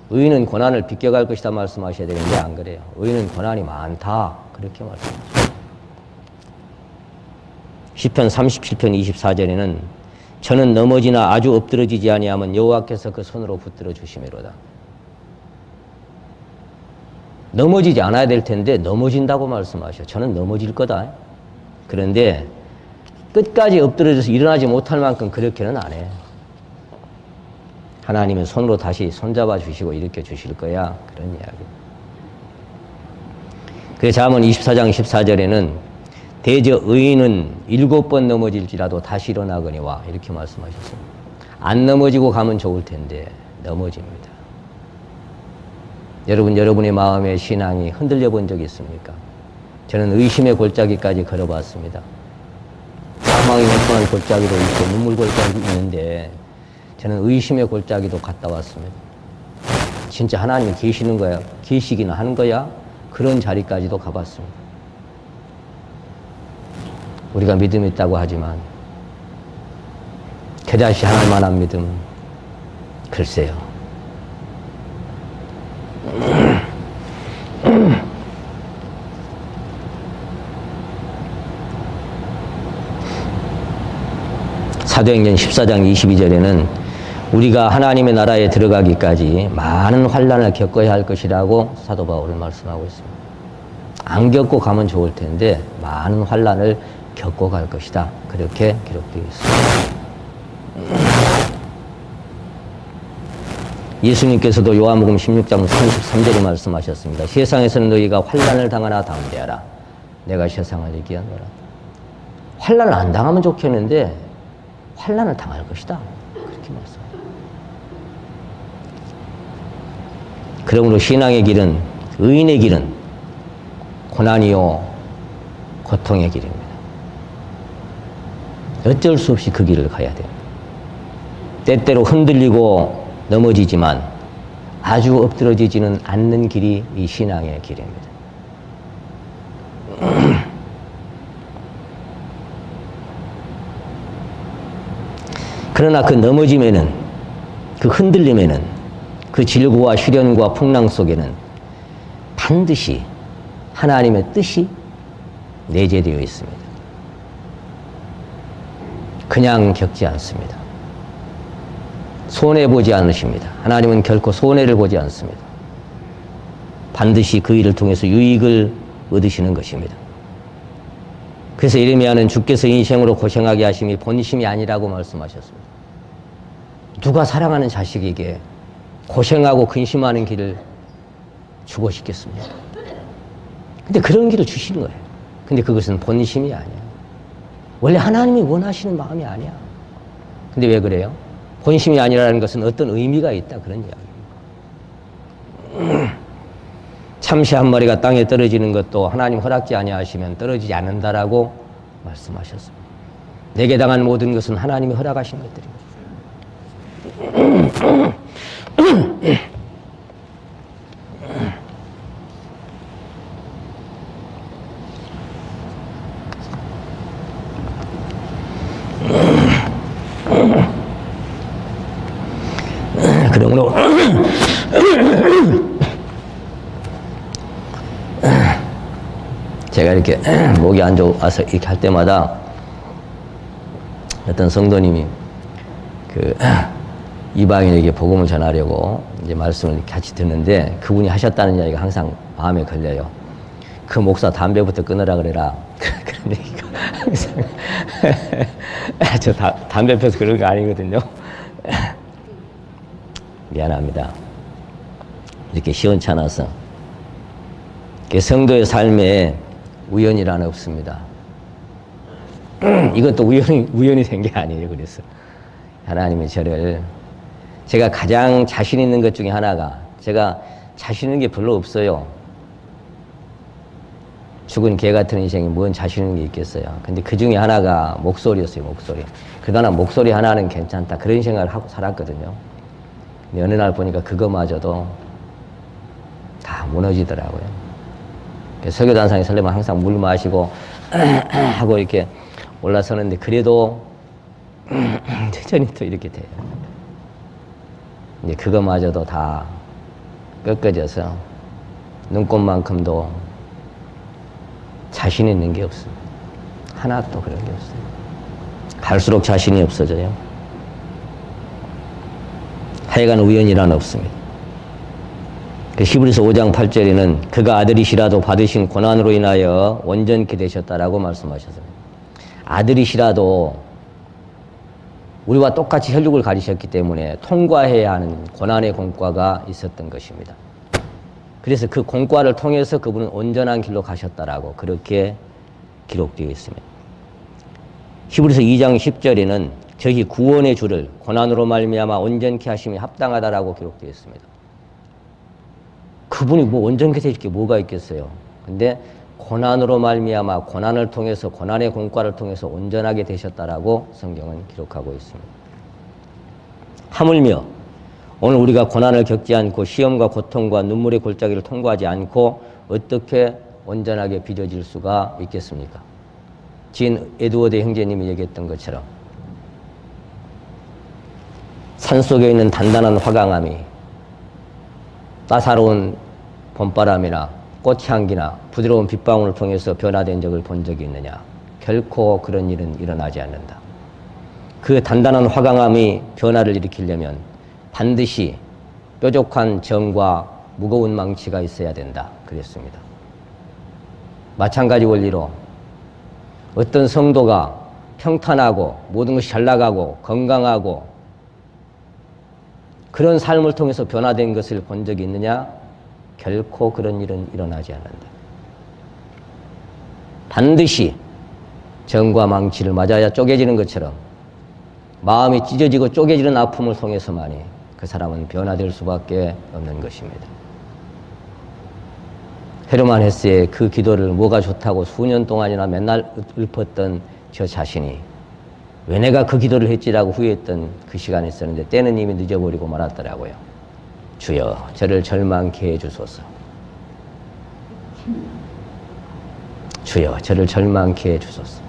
Speaker 1: 의인은 고난을 비껴갈 것이다 말씀하셔야 되는데 안 그래요. 의인은 고난이 많다 그렇게 말씀하셨습니다. 시편 37편 24절에는 저는 넘어지나 아주 엎드러지지 아니하면 여호와께서 그 손으로 붙들어 주시미로다. 넘어지지 않아야 될 텐데 넘어진다고 말씀하셔. 저는 넘어질 거다. 그런데 끝까지 엎드려져서 일어나지 못할 만큼 그렇게는 안 해. 하나님은 손으로 다시 손잡아 주시고 일으켜 주실 거야. 그런 이야기. 그래서 잠언 24장 14절에는 대저 의인은 7번 넘어질지라도 다시 일어나거니와 이렇게 말씀하셨습니다. 안 넘어지고 가면 좋을 텐데 넘어집니다. 여러분, 여러분의 마음의 신앙이 흔들려 본 적이 있습니까? 저는 의심의 골짜기까지 걸어봤습니다. 사망이 멍청한 골짜기도 있고 눈물 골짜기도 있는데 저는 의심의 골짜기도 갔다 왔습니다. 진짜 하나님이 계시는 거야? 계시기는 하는 거야? 그런 자리까지도 가봤습니다. 우리가 믿음이 있다고 하지만 그다시 하나님 만한 믿음, 글쎄요. 사도행전 14장 22절에는 우리가 하나님의 나라에 들어가기까지 많은 환난을 겪어야 할 것이라고 사도 바울은 말씀하고 있습니다. 안 겪고 가면 좋을 텐데 많은 환난을 겪고 갈 것이다. 그렇게 기록되어 있습니다. 예수님께서도 요한복음 16장 33절에 말씀하셨습니다. 세상에서는 너희가 환난을 당하나 담대하라. 내가 세상을 이기었노라. 환난을 안 당하면 좋겠는데 환난을 당할 것이다. 그렇게 말씀합니다. 그러므로 신앙의 길은, 의인의 길은 고난이요 고통의 길입니다. 어쩔 수 없이 그 길을 가야 돼요. 때때로 흔들리고 넘어지지만 아주 엎드러지지는 않는 길이 이 신앙의 길입니다. 그러나 그 넘어짐에는, 그 흔들림에는, 그 질고와 시련과 풍랑 속에는 반드시 하나님의 뜻이 내재되어 있습니다. 그냥 겪지 않습니다. 손해보지 않으십니다. 하나님은 결코 손해를 보지 않습니다. 반드시 그 일을 통해서 유익을 얻으시는 것입니다. 그래서 예레미야는 주께서 인생으로 고생하게 하심이 본심이 아니라고 말씀하셨습니다. 누가 사랑하는 자식에게 고생하고 근심하는 길을 주고 싶겠습니까? 근데 그런 길을 주시는 거예요. 근데 그것은 본심이 아니야. 원래 하나님이 원하시는 마음이 아니야. 근데 왜 그래요? 본심이 아니라는 것은 어떤 의미가 있다, 그런 이야기입니다. 참새 한 마리가 땅에 떨어지는 것도 하나님 허락지 아니하시면 떨어지지 않는다라고 말씀하셨습니다. 내게 당한 모든 것은 하나님이 허락하신 것들입니다. 그러므로 제가 이렇게 목이 안 좋아서 이렇게 할 때마다 어떤 성도님이 그 이방인에게 복음을 전하려고 이제 말씀을 같이 듣는데 그분이 하셨다는 이야기가 항상 마음에 걸려요. 그 목사 담배부터 끊으라 그래라. 그런 얘기가 저 담배 펴서 그런 거 아니거든요. 미안합니다. 이렇게 시원찮아서. 성도의 삶에 우연이란 없습니다. 이것도 우연이 된 게 아니에요. 그래서 하나님이 저를, 제가 가장 자신 있는 것 중에 하나가, 제가 자신 있는 게 별로 없어요. 죽은 개 같은 인생에 뭔 자신 있는 게 있겠어요. 근데 그 중에 하나가 목소리였어요. 목소리. 그러나 목소리 하나는 괜찮다, 그런 생각을 하고 살았거든요. 근데 어느 날 보니까 그거마저도 다 무너지더라고요. 설교단상에 설려면 항상 물 마시고 하고 이렇게 올라서는데, 그래도 여전히 또 이렇게 돼요. 이제 그거마저도 다 꺾어져서 눈꽃만큼도 자신 있는 게 없습니다. 하나도 그런 게 없어요. 갈수록 자신이 없어져요. 하여간 우연이란 없습니다. 히브리서 5장 8절에는 그가 아들이시라도 받으신 고난으로 인하여 온전케 되셨다라고 말씀하셨습니다. 아들이시라도 우리와 똑같이 혈육을 가지셨기 때문에 통과해야 하는 고난의 공과가 있었던 것입니다. 그래서 그 공과를 통해서 그분은 온전한 길로 가셨다라고 그렇게 기록되어 있습니다. 히브리서 2장 10절에는 저희 구원의 주를 고난으로 말미암아 온전케 하심이 합당하다라고 기록되어 있습니다. 그분이 뭐 온전케 되실 게 뭐가 있겠어요. 근데 고난으로 말미암아, 고난을 통해서, 고난의 공과를 통해서 온전하게 되셨다라고 성경은 기록하고 있습니다. 하물며 오늘 우리가 고난을 겪지 않고 시험과 고통과 눈물의 골짜기를 통과하지 않고 어떻게 온전하게 빚어질 수가 있겠습니까? 지인 에드워드 형제님이 얘기했던 것처럼 산속에 있는 단단한 화강암이 따사로운 봄바람이나 꽃향기나 부드러운 빗방울을 통해서 변화된 적을 본 적이 있느냐? 결코 그런 일은 일어나지 않는다. 그 단단한 화강암이 변화를 일으키려면 반드시 뾰족한 정과 무거운 망치가 있어야 된다. 그랬습니다. 마찬가지 원리로 어떤 성도가 평탄하고 모든 것이 잘 나가고 건강하고 그런 삶을 통해서 변화된 것을 본 적이 있느냐? 결코 그런 일은 일어나지 않는다. 반드시 정과 망치를 맞아야 쪼개지는 것처럼 마음이 찢어지고 쪼개지는 아픔을 통해서만이 그 사람은 변화될 수밖에 없는 것입니다. 헤르만 헤세의 그 기도를 뭐가 좋다고 수년 동안이나 맨날 읊었던 저 자신이 왜 내가 그 기도를 했지라고 후회했던 그 시간이 있었는데 때는 이미 늦어버리고 말았더라고요. 주여 저를 절망케 해주소서. 주여 저를 절망케 해주소서.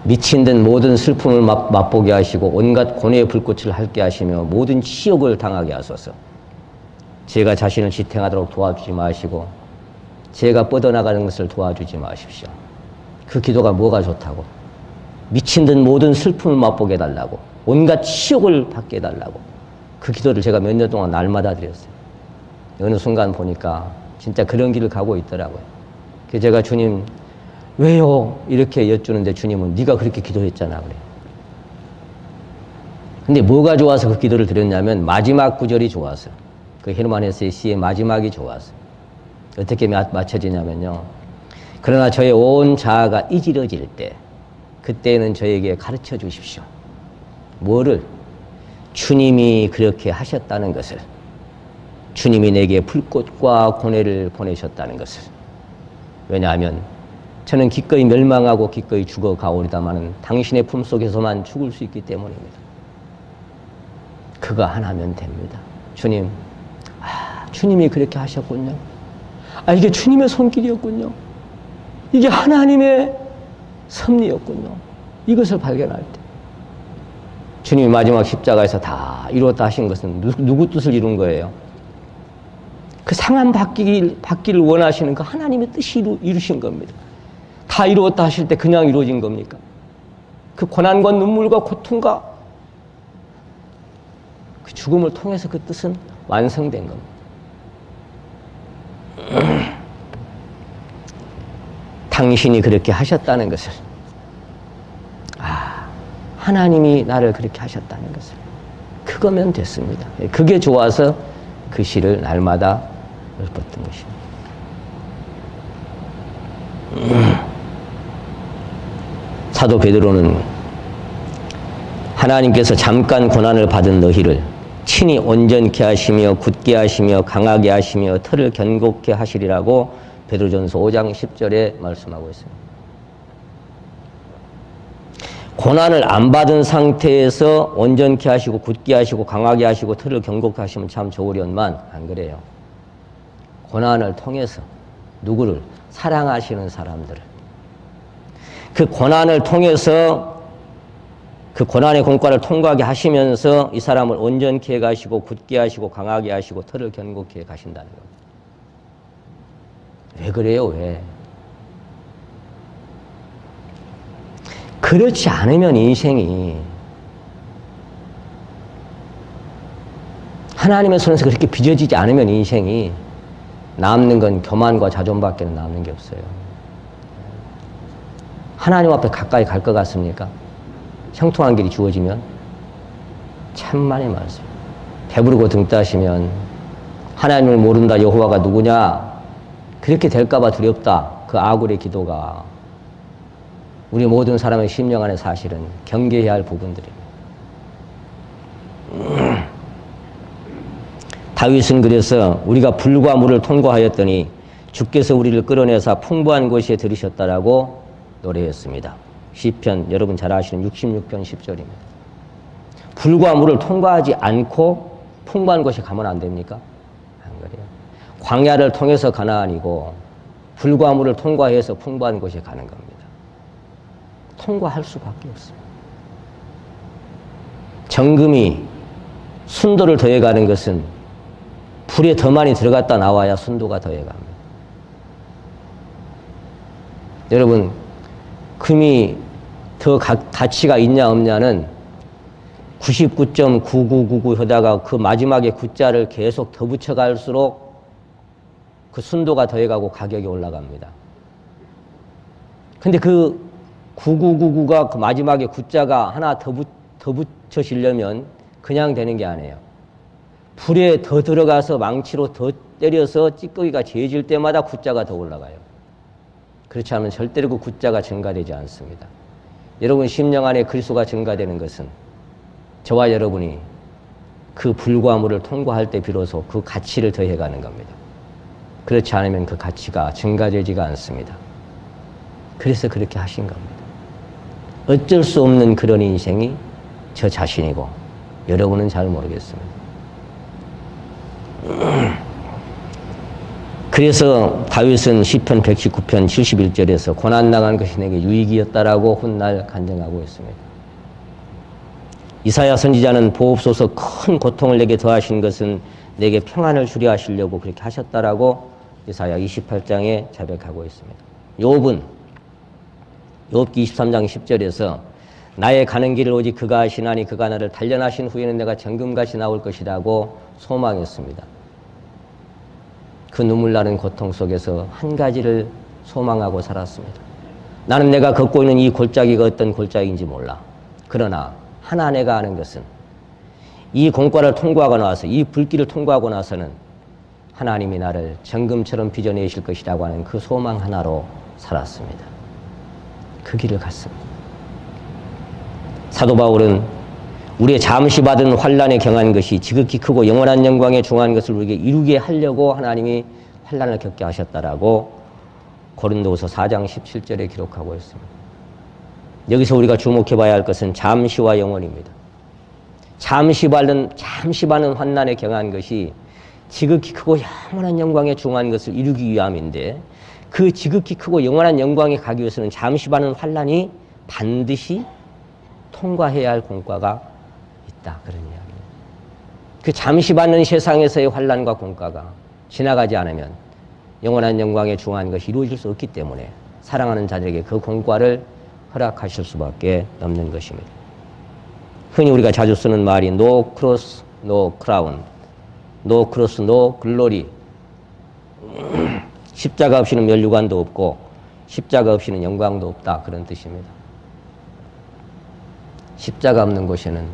Speaker 1: 미친 듯 모든 슬픔을 맛보게 하시고 온갖 고뇌의 불꽃을 핥게 하시며 모든 치욕을 당하게 하소서. 제가 자신을 지탱하도록 도와주지 마시고 제가 뻗어나가는 것을 도와주지 마십시오. 그 기도가 뭐가 좋다고? 미친 듯 모든 슬픔을 맛보게 해달라고, 온갖 치욕을 받게 해달라고. 그 기도를 제가 몇 년 동안 날마다 드렸어요. 어느 순간 보니까 진짜 그런 길을 가고 있더라고요. 그래서 제가 주님 왜요? 이렇게 여쭈는데 주님은 네가 그렇게 기도했잖아 그래요. 근데 뭐가 좋아서 그 기도를 드렸냐면 마지막 구절이 좋아서, 그 헤르만 헤세의 시의 마지막이 좋아서. 어떻게 맞춰지냐면요, 그러나 저의 온 자아가 이지러질 때 그때는 저에게 가르쳐 주십시오. 뭐를? 주님이 그렇게 하셨다는 것을, 주님이 내게 불꽃과 고뇌를 보내셨다는 것을. 왜냐하면 저는 기꺼이 멸망하고 기꺼이 죽어가오리다마는 당신의 품속에서만 죽을 수 있기 때문입니다. 그거 하나면 됩니다. 주님, 주님이 그렇게 하셨군요. 이게 주님의 손길이었군요. 이게 하나님의 섭리였군요. 이것을 발견할 때 주님이 마지막 십자가에서 다 이루었다 하신 것은 누구 뜻을 이룬 거예요? 그 상한 받기를 원하시는 그 하나님의 뜻이 이루신 겁니다. 다 이루었다 하실 때 그냥 이루어진 겁니까? 그 고난과 눈물과 고통과 그 죽음을 통해서 그 뜻은 완성된 겁니다. 당신이 그렇게 하셨다는 것을, 하나님이 나를 그렇게 하셨다는 것을, 그거면 됐습니다. 그게 좋아서 그 시를 날마다 읊었던 것입니다. 사도 베드로는 하나님께서 잠깐 고난을 받은 너희를 친히 온전케 하시며 굳게 하시며 강하게 하시며 터를 견고케 하시리라고 베드로전서 5장 10절에 말씀하고 있습니다. 고난을 안 받은 상태에서 온전케 하시고 굳게 하시고 강하게 하시고 터를 견고케 하시면 참 좋으련만 안 그래요. 고난을 통해서 누구를? 사랑하시는 사람들을. 그 고난을 통해서 그 고난의 공과를 통과하게 하시면서 이 사람을 온전케 가시고 굳게 하시고 강하게 하시고 터를 견고케 해 가신다는 겁니다. 왜 그래요? 왜? 그렇지 않으면 인생이 하나님의 손에서 그렇게 빚어지지 않으면 인생이 남는 건 교만과 자존밖에 남는 게 없어요. 하나님 앞에 가까이 갈 것 같습니까? 형통한 길이 주어지면 천만의 말씀. 배부르고 등 따시면 하나님을 모른다, 여호와가 누구냐, 그렇게 될까봐 두렵다. 그 아굴의 기도가 우리 모든 사람의 심령 안에 사실은 경계해야 할 부분들입니다. 다윗은 그래서 우리가 불과 물을 통과하였더니 주께서 우리를 끌어내사 풍부한 곳에 들이셨다라고 노래했습니다. 시편 여러분 잘 아시는 66편 10절입니다. 불과 물을 통과하지 않고 풍부한 곳에 가면 안 됩니까? 안 그래요. 광야를 통해서 가나안이고 불과 물을 통과해서 풍부한 곳에 가는 겁니다. 통과할 수밖에 없습니다. 정금이 순도를 더해가는 것은 불에 더 많이 들어갔다 나와야 순도가 더해갑니다. 여러분, 금이 더 가치가 있냐 없냐는 99.9999 하다가 그 마지막에 9자를 계속 더 붙여갈수록 그 순도가 더해가고 가격이 올라갑니다. 근데 그 9999가 그 마지막에 9자가 하나 더 붙여지려면 그냥 되는 게 아니에요. 불에 더 들어가서 망치로 더 때려서 찌꺼기가 재질 때마다 9자가 더 올라가요. 그렇지 않으면 절대로 그 9자가 증가되지 않습니다. 여러분 심령 안에 그리스도가 증가되는 것은 저와 여러분이 그 불과 물을 통과할 때 비로소 그 가치를 더해가는 겁니다. 그렇지 않으면 그 가치가 증가되지가 않습니다. 그래서 그렇게 하신 겁니다. 어쩔 수 없는 그런 인생이 저 자신이고 여러분은 잘 모르겠습니다. 그래서 다윗은 시편 119편 71절에서 고난당한 것이 내게 유익이었다라고 훗날 간증하고 있습니다. 이사야 선지자는 보옵소서 큰 고통을 내게 더하신 것은 내게 평안을 주려 하시려고 그렇게 하셨다라고 이사야 28장에 자백하고 있습니다. 욥기 23장 10절에서 나의 가는 길을 오직 그가 하시나니 그가 나를 단련하신 후에는 내가 정금같이 나올 것이라고 소망했습니다. 그 눈물 나는 고통 속에서 한 가지를 소망하고 살았습니다. 나는 내가 걷고 있는 이 골짜기가 어떤 골짜기인지 몰라. 그러나 하나 내가 아는 것은 이 공과를 통과하고 나서 이 불길을 통과하고 나서는 하나님이 나를 정금처럼 빚어내실 것이라고 하는 그 소망 하나로 살았습니다. 그 길을 갔습니다. 사도 바울은 우리의 잠시 받은 환난에 경한 것이 지극히 크고 영원한 영광에 중한 것을 우리에게 이루게 하려고 하나님이 환난을 겪게 하셨다라고 고린도후서 4장 17절에 기록하고 있습니다. 여기서 우리가 주목해 봐야 할 것은 잠시와 영원입니다. 잠시 받는 환난에 경한 것이 지극히 크고 영원한 영광에 중한 것을 이루기 위함인데 그 지극히 크고 영원한 영광에 가기 위해서는 잠시 받는 환난이 반드시 통과해야 할 공과가 있다. 그런 이야기입니다. 그 잠시 받는 세상에서의 환난과 공과가 지나가지 않으면 영원한 영광에 중한 것이 이루어질 수 없기 때문에 사랑하는 자들에게 그 공과를 허락하실 수밖에 없는 것입니다. 흔히 우리가 자주 쓰는 말이 No cross, no crown. No cross, no glory. 십자가 없이는 면류관도 없고 십자가 없이는 영광도 없다. 그런 뜻입니다. 십자가 없는 곳에는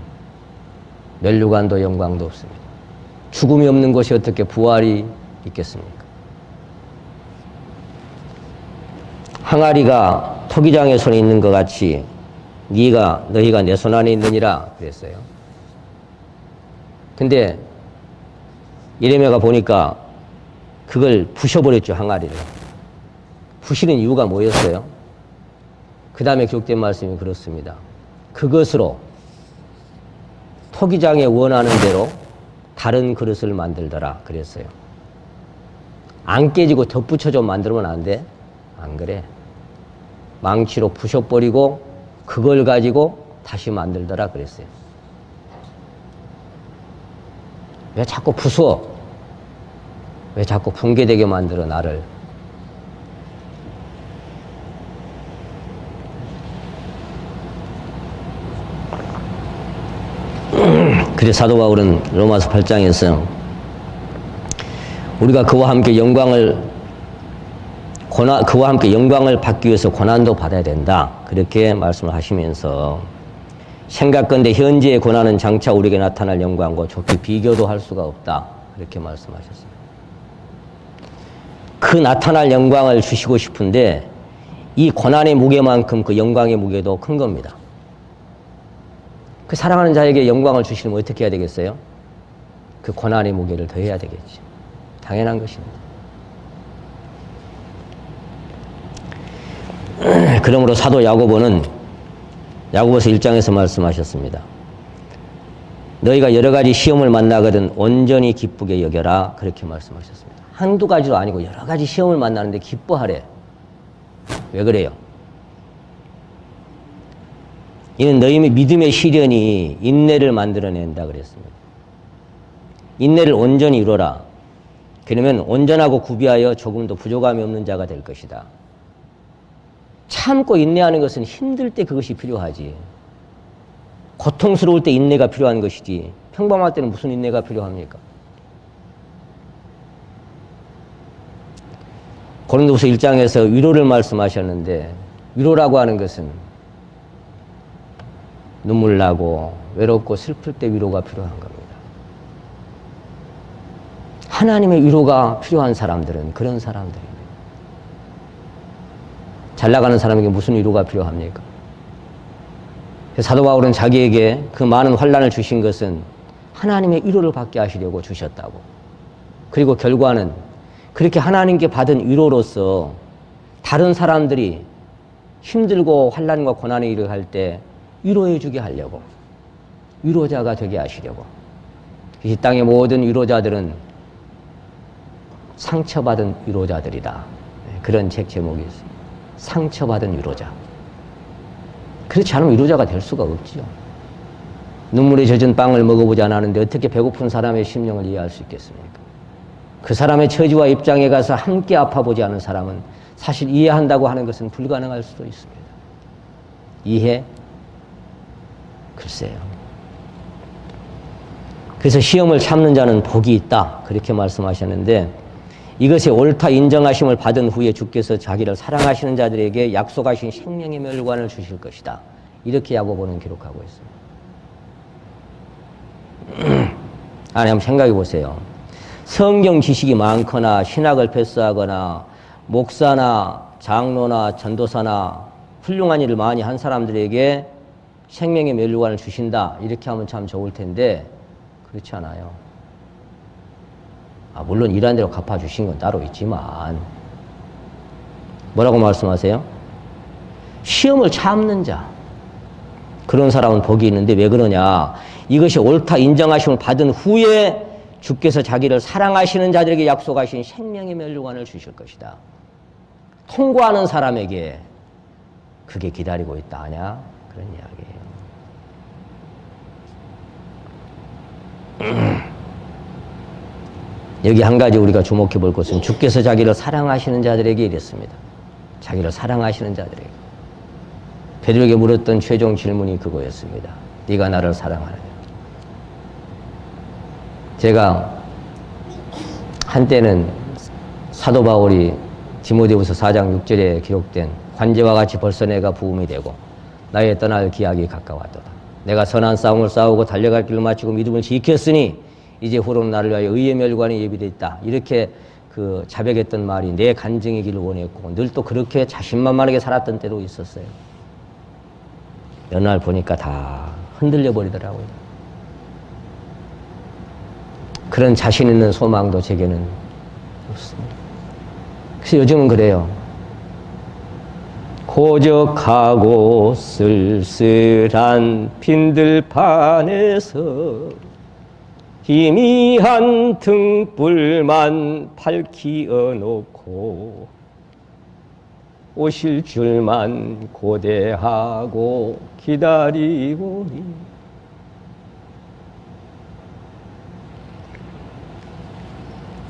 Speaker 1: 면류관도 영광도 없습니다. 죽음이 없는 곳이 어떻게 부활이 있겠습니까? 항아리가 토기장의 손에 있는 것 같이 너희가 내 손 안에 있느니라 그랬어요. 근데 예레미야가 보니까 그걸 부셔버렸죠, 항아리를. 부시는 이유가 뭐였어요? 그 다음에 기록된 말씀이 그렇습니다. 그것으로 토기장에 원하는 대로 다른 그릇을 만들더라 그랬어요. 안 깨지고 덧붙여 좀 만들면 안 돼? 안 그래. 망치로 부셔버리고 그걸 가지고 다시 만들더라 그랬어요. 왜 자꾸 부수어? 왜 자꾸 붕괴되게 만들어 나를? 그래 사도 바울은 로마서 8장에서 우리가 그와 함께 영광을 받기 위해서 고난도 받아야 된다. 그렇게 말씀을 하시면서 생각건대 현재의 고난은 장차 우리에게 나타날 영광과 좋게 비교도 할 수가 없다. 그렇게 말씀하셨습니다. 그 나타날 영광을 주시고 싶은데 이 고난의 무게만큼 그 영광의 무게도 큰 겁니다. 그 사랑하는 자에게 영광을 주시려면 어떻게 해야 되겠어요? 그 고난의 무게를 더해야 되겠지. 당연한 것입니다. 그러므로 사도 야고보는 야고보서 1장에서 말씀하셨습니다. 너희가 여러 가지 시험을 만나거든 온전히 기쁘게 여겨라. 그렇게 말씀하셨습니다. 한두 가지도 아니고 여러 가지 시험을 만나는데 기뻐하래. 왜 그래요? 이는 너희 믿음의 시련이 인내를 만들어낸다 그랬습니다. 인내를 온전히 이루어라. 그러면 온전하고 구비하여 조금도 부족함이 없는 자가 될 것이다. 참고 인내하는 것은 힘들 때 그것이 필요하지. 고통스러울 때 인내가 필요한 것이지. 평범할 때는 무슨 인내가 필요합니까? 고린도후서 1장에서 위로를 말씀하셨는데 위로라고 하는 것은 눈물 나고 외롭고 슬플 때 위로가 필요한 겁니다. 하나님의 위로가 필요한 사람들은 그런 사람들입니다. 잘 나가는 사람에게 무슨 위로가 필요합니까? 사도 바울은 자기에게 그 많은 환난을 주신 것은 하나님의 위로를 받게 하시려고 주셨다고. 그리고 결과는 그렇게 하나님께 받은 위로로서 다른 사람들이 힘들고 환난과 고난의 일을 할 때 위로해 주게 하려고, 위로자가 되게 하시려고. 이 땅의 모든 위로자들은 상처받은 위로자들이다. 그런 책 제목이 있습니다. 상처받은 위로자. 그렇지 않으면 위로자가 될 수가 없지요. 눈물에 젖은 빵을 먹어보지 않았는데 어떻게 배고픈 사람의 심령을 이해할 수 있겠습니까? 그 사람의 처지와 입장에 가서 함께 아파보지 않은 사람은 사실 이해한다고 하는 것은 불가능할 수도 있습니다. 이해? 글쎄요. 그래서 시험을 참는 자는 복이 있다. 그렇게 말씀하셨는데 이것이 옳다 인정하심을 받은 후에 주께서 자기를 사랑하시는 자들에게 약속하신 생명의 멸관을 주실 것이다. 이렇게 야고보는 기록하고 있습니다. 아니, 한번 생각해 보세요. 성경 지식이 많거나 신학을 패스하거나 목사나 장로나 전도사나 훌륭한 일을 많이 한 사람들에게 생명의 멸관을 주신다. 이렇게 하면 참 좋을 텐데 그렇지 않아요. 물론 일한 대로 갚아주신 건 따로 있지만 뭐라고 말씀하세요? 시험을 참는 자, 그런 사람은 복이 있는데 왜 그러냐? 이것이 옳다 인정하심을 받은 후에 주께서 자기를 사랑하시는 자들에게 약속하신 생명의 멸류관을 주실 것이다. 통과하는 사람에게 그게 기다리고 있다 하냐? 그런 이야기예요. 여기 한 가지 우리가 주목해 볼 것은 주께서 자기를 사랑하시는 자들에게 이랬습니다. 자기를 사랑하시는 자들에게. 베드로에게 물었던 최종 질문이 그거였습니다. 네가 나를 사랑하느냐? 제가 한때는 사도 바울이 디모데후서 4장 6절에 기록된 관제와 같이 벌써 내가 부음이 되고 나의 떠날 기약이 가까웠도다. 내가 선한 싸움을 싸우고 달려갈 길을 마치고 믿음을 지켰으니 이제 후로는 나를 위하여 의의 멸관이 예비되어 있다. 이렇게 그 자백했던 말이 내 간증이기를 원했고 늘 또 그렇게 자신만만하게 살았던 때도 있었어요. 어느 날 보니까 다 흔들려 버리더라고요. 그런 자신 있는 소망도 제게는 없습니다. 그래서 요즘은 그래요. 고적하고 쓸쓸한 빈들판에서 희미한 등불만 밝히어 놓고 오실 줄만 고대하고 기다리오니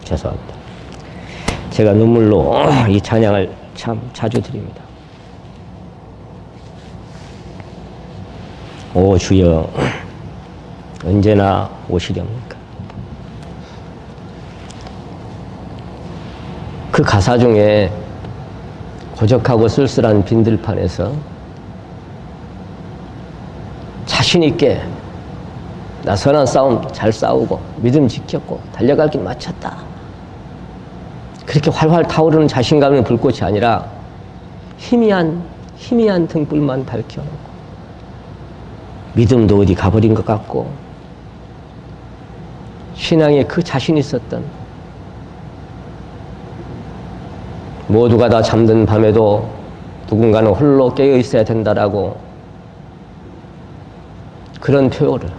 Speaker 1: 죄송합니다. 제가 눈물로 이 찬양을 참 자주 드립니다. 오 주여 언제나 오시렵니까? 그 가사 중에 고적하고 쓸쓸한 빈들판에서 자신 있게 나 선한 싸움 잘 싸우고 믿음 지켰고 달려갈 길 마쳤다. 그렇게 활활 타오르는 자신감의 불꽃이 아니라 희미한 등불만 밝혀놓고 믿음도 어디 가버린 것 같고 신앙에 그 자신 있었던 모두가 다 잠든 밤에도 누군가는 홀로 깨어 있어야 된다라고 그런 표현을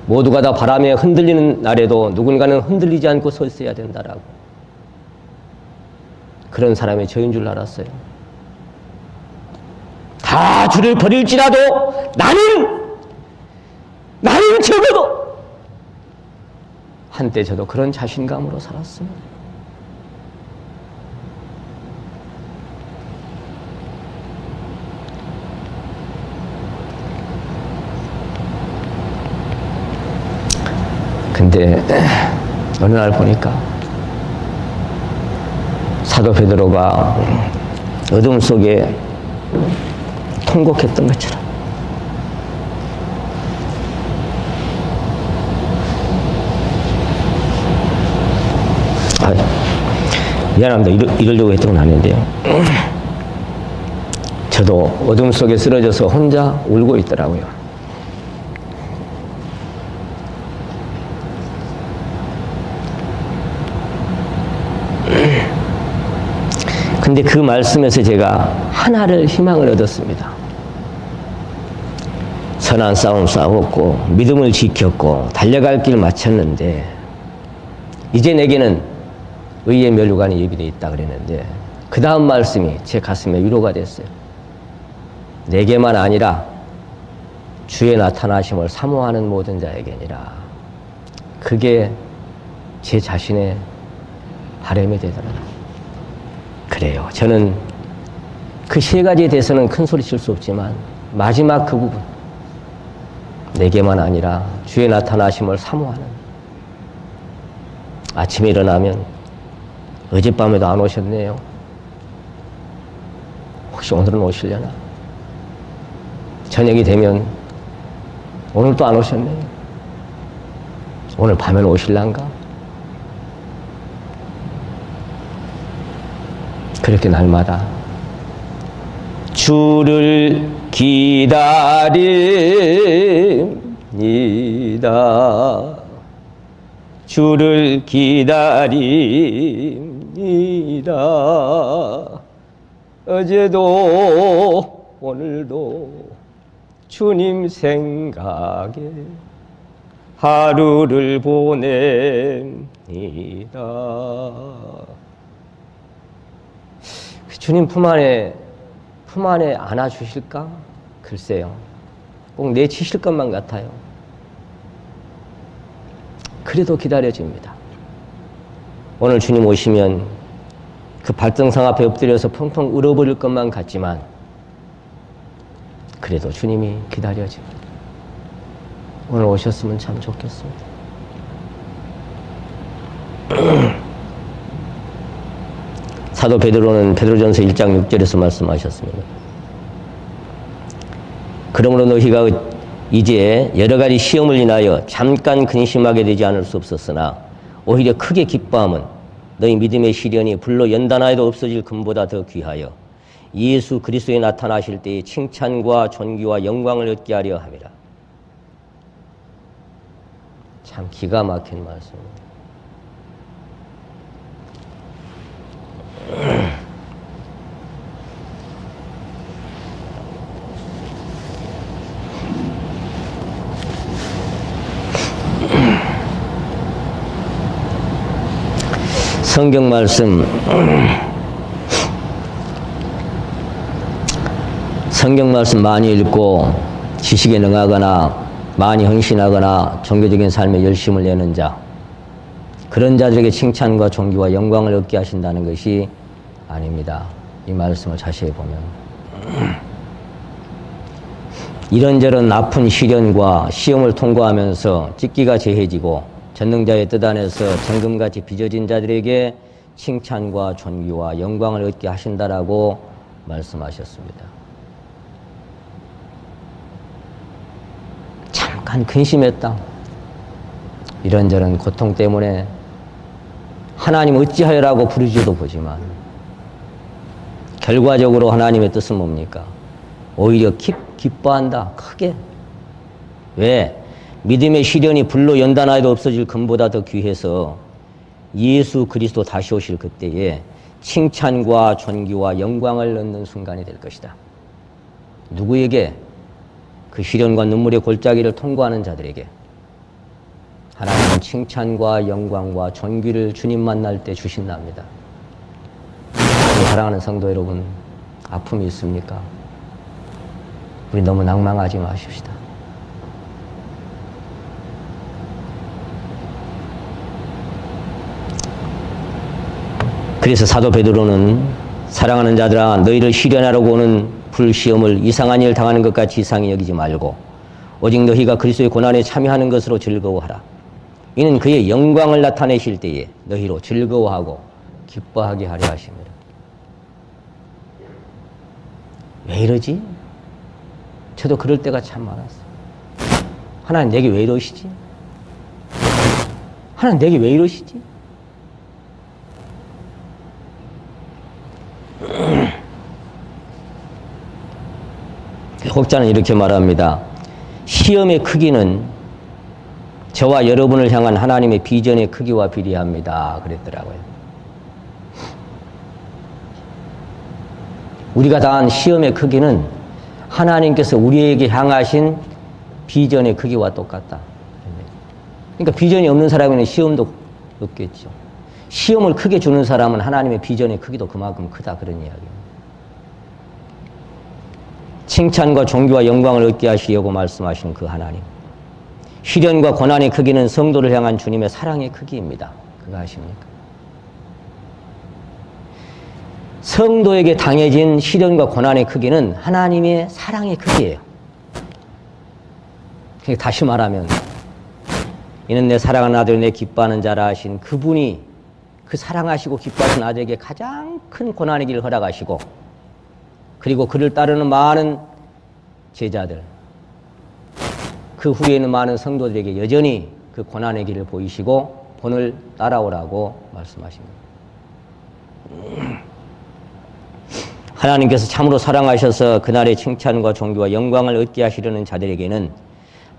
Speaker 1: 모두가 다 바람에 흔들리는 날에도 누군가는 흔들리지 않고 서 있어야 된다라고 그런 사람이 저인 줄 알았어요. 다 주를 버릴지라도 나는 적어도 한때 저도 그런 자신감으로 살았습니다. 근데 어느 날 보니까 사도 베드로가 어둠 속에 통곡했던 것처럼 미안합니다. 이러려고 했던 건 아닌데요. 저도 어둠 속에 쓰러져서 혼자 울고 있더라고요. 근데 그 말씀에서 제가 하나를 희망을 얻었습니다. 선한 싸움 싸웠고 믿음을 지켰고 달려갈 길 마쳤는데 이제 내게는 의의 멸류관이 예비되어 있다 그랬는데 그 다음 말씀이 제 가슴에 위로가 됐어요. 내게만 아니라 주의 나타나심을 사모하는 모든 자에게니라. 그게 제 자신의 바람이 되더라고요. 그래요. 저는 그 세 가지에 대해서는 큰 소리 칠 수 없지만 마지막 그 부분 내게만 아니라 주의 나타나심을 사모하는 아침에 일어나면 어젯밤에도 안 오셨네요. 혹시 오늘은 오시려나? 저녁이 되면 오늘 또 안 오셨네요. 오늘 밤에는 오실란가? 그렇게 날마다 주를 기다립니다. 주를 기다립니다. 어제도 오늘도 주님 생각에 하루를 보냅니다. 주님 품 안에 안아주실까? 글쎄요. 꼭 내치실 것만 같아요. 그래도 기다려집니다. 오늘 주님 오시면 그 발등상 앞에 엎드려서 펑펑 울어버릴 것만 같지만 그래도 주님이 기다려집니다. 오늘 오셨으면 참 좋겠습니다. 사도 베드로는 베드로전서 1장 6절에서 말씀하셨습니다. 그러므로 너희가 이제 여러 가지 시험을 인하여 잠깐 근심하게 되지 않을 수 없었으나 오히려 크게 기뻐함은 너희 믿음의 시련이 불로 연단하여도 없어질 금보다 더 귀하여 예수 그리스도에 나타나실 때의 칭찬과 존귀와 영광을 얻게 하려 함이라. 참 기가 막힌 말씀입니다. 성경 말씀 많이 읽고 지식에 능하거나 많이 헌신하거나 종교적인 삶에 열심을 내는 자, 그런 자들에게 칭찬과 존귀와 영광을 얻게 하신다는 것이 아닙니다. 이 말씀을 자세히 보면 이런저런 아픈 시련과 시험을 통과하면서 찢기가 재해지고 전능자의 뜻 안에서 정금같이 빚어진 자들에게 칭찬과 존귀와 영광을 얻게 하신다라고 말씀하셨습니다. 잠깐 근심했다. 이런저런 고통 때문에 하나님 어찌하여라고 부르지도 보지만 결과적으로 하나님의 뜻은 뭡니까? 오히려 기뻐한다. 크게. 왜? 믿음의 시련이 불로 연단하여도 없어질 금보다 더 귀해서 예수 그리스도 다시 오실 그때에 칭찬과 존귀와 영광을 얻는 순간이 될 것이다. 누구에게? 그 시련과 눈물의 골짜기를 통과하는 자들에게 하나님은 칭찬과 영광과 존귀를 주님 만날 때 주신답니다. 사랑하는 성도 여러분, 아픔이 있습니까? 우리 너무 낭망하지 마십시다. 그래서 사도 베드로는 사랑하는 자들아 너희를 시련하려고 오는 불시험을 이상한 일 당하는 것 같이 이상히 여기지 말고 오직 너희가 그리스도의 고난에 참여하는 것으로 즐거워하라. 이는 그의 영광을 나타내실 때에 너희로 즐거워하고 기뻐하게 하려 하십니다. 왜 이러지? 저도 그럴 때가 참 많았어요. 하나님 내게 왜 이러시지? 하나님 내게 왜 이러시지? 혹자는 이렇게 말합니다. 시험의 크기는 저와 여러분을 향한 하나님의 비전의 크기와 비례합니다. 그랬더라고요. 우리가 당한 시험의 크기는 하나님께서 우리에게 향하신 비전의 크기와 똑같다. 그러니까 비전이 없는 사람에는 시험도 없겠죠. 시험을 크게 주는 사람은 하나님의 비전의 크기도 그만큼 크다. 그런 이야기입니다. 칭찬과 존귀와 영광을 얻게 하시려고 말씀하시는 그 하나님. 시련과 고난의 크기는 성도를 향한 주님의 사랑의 크기입니다. 그거 아십니까? 성도에게 당해진 시련과 고난의 크기는 하나님의 사랑의 크기예요. 다시 말하면 이는 내 사랑하는 아들 내 기뻐하는 자라 하신 그분이 그 사랑하시고 기뻐하신 아들에게 가장 큰 고난의 길을 허락하시고 그리고 그를 따르는 많은 제자들 그 후에는 많은 성도들에게 여전히 그 고난의 길을 보이시고 본을 따라오라고 말씀하십니다. 하나님께서 참으로 사랑하셔서 그날의 칭찬과 존귀와 영광을 얻게 하시려는 자들에게는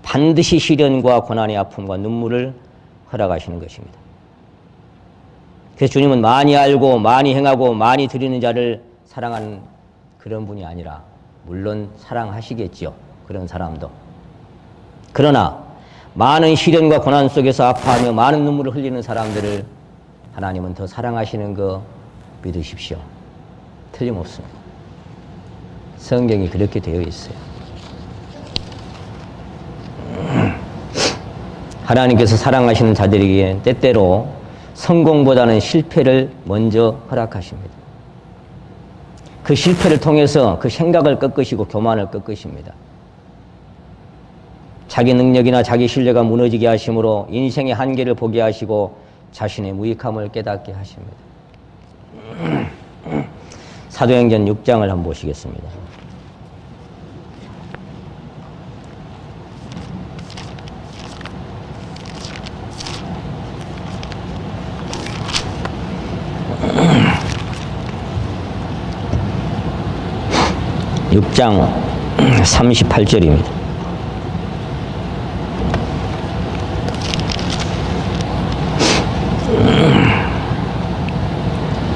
Speaker 1: 반드시 시련과 고난의 아픔과 눈물을 허락하시는 것입니다. 그래서 주님은 많이 알고 많이 행하고 많이 드리는 자를 사랑하는 그런 분이 아니라 물론 사랑하시겠죠. 그런 사람도. 그러나 많은 시련과 고난 속에서 아파하며 많은 눈물을 흘리는 사람들을 하나님은 더 사랑하시는 거 믿으십시오. 틀림없습니다. 성경이 그렇게 되어 있어요. 하나님께서 사랑하시는 자들에게 때때로 성공보다는 실패를 먼저 허락하십니다. 그 실패를 통해서 그 생각을 꺾으시고 교만을 꺾으십니다. 자기 능력이나 자기 신뢰가 무너지게 하심으로 인생의 한계를 보게 하시고 자신의 무익함을 깨닫게 하십니다. 사도행전 6장을 한번 보시겠습니다. 육장 38절입니다.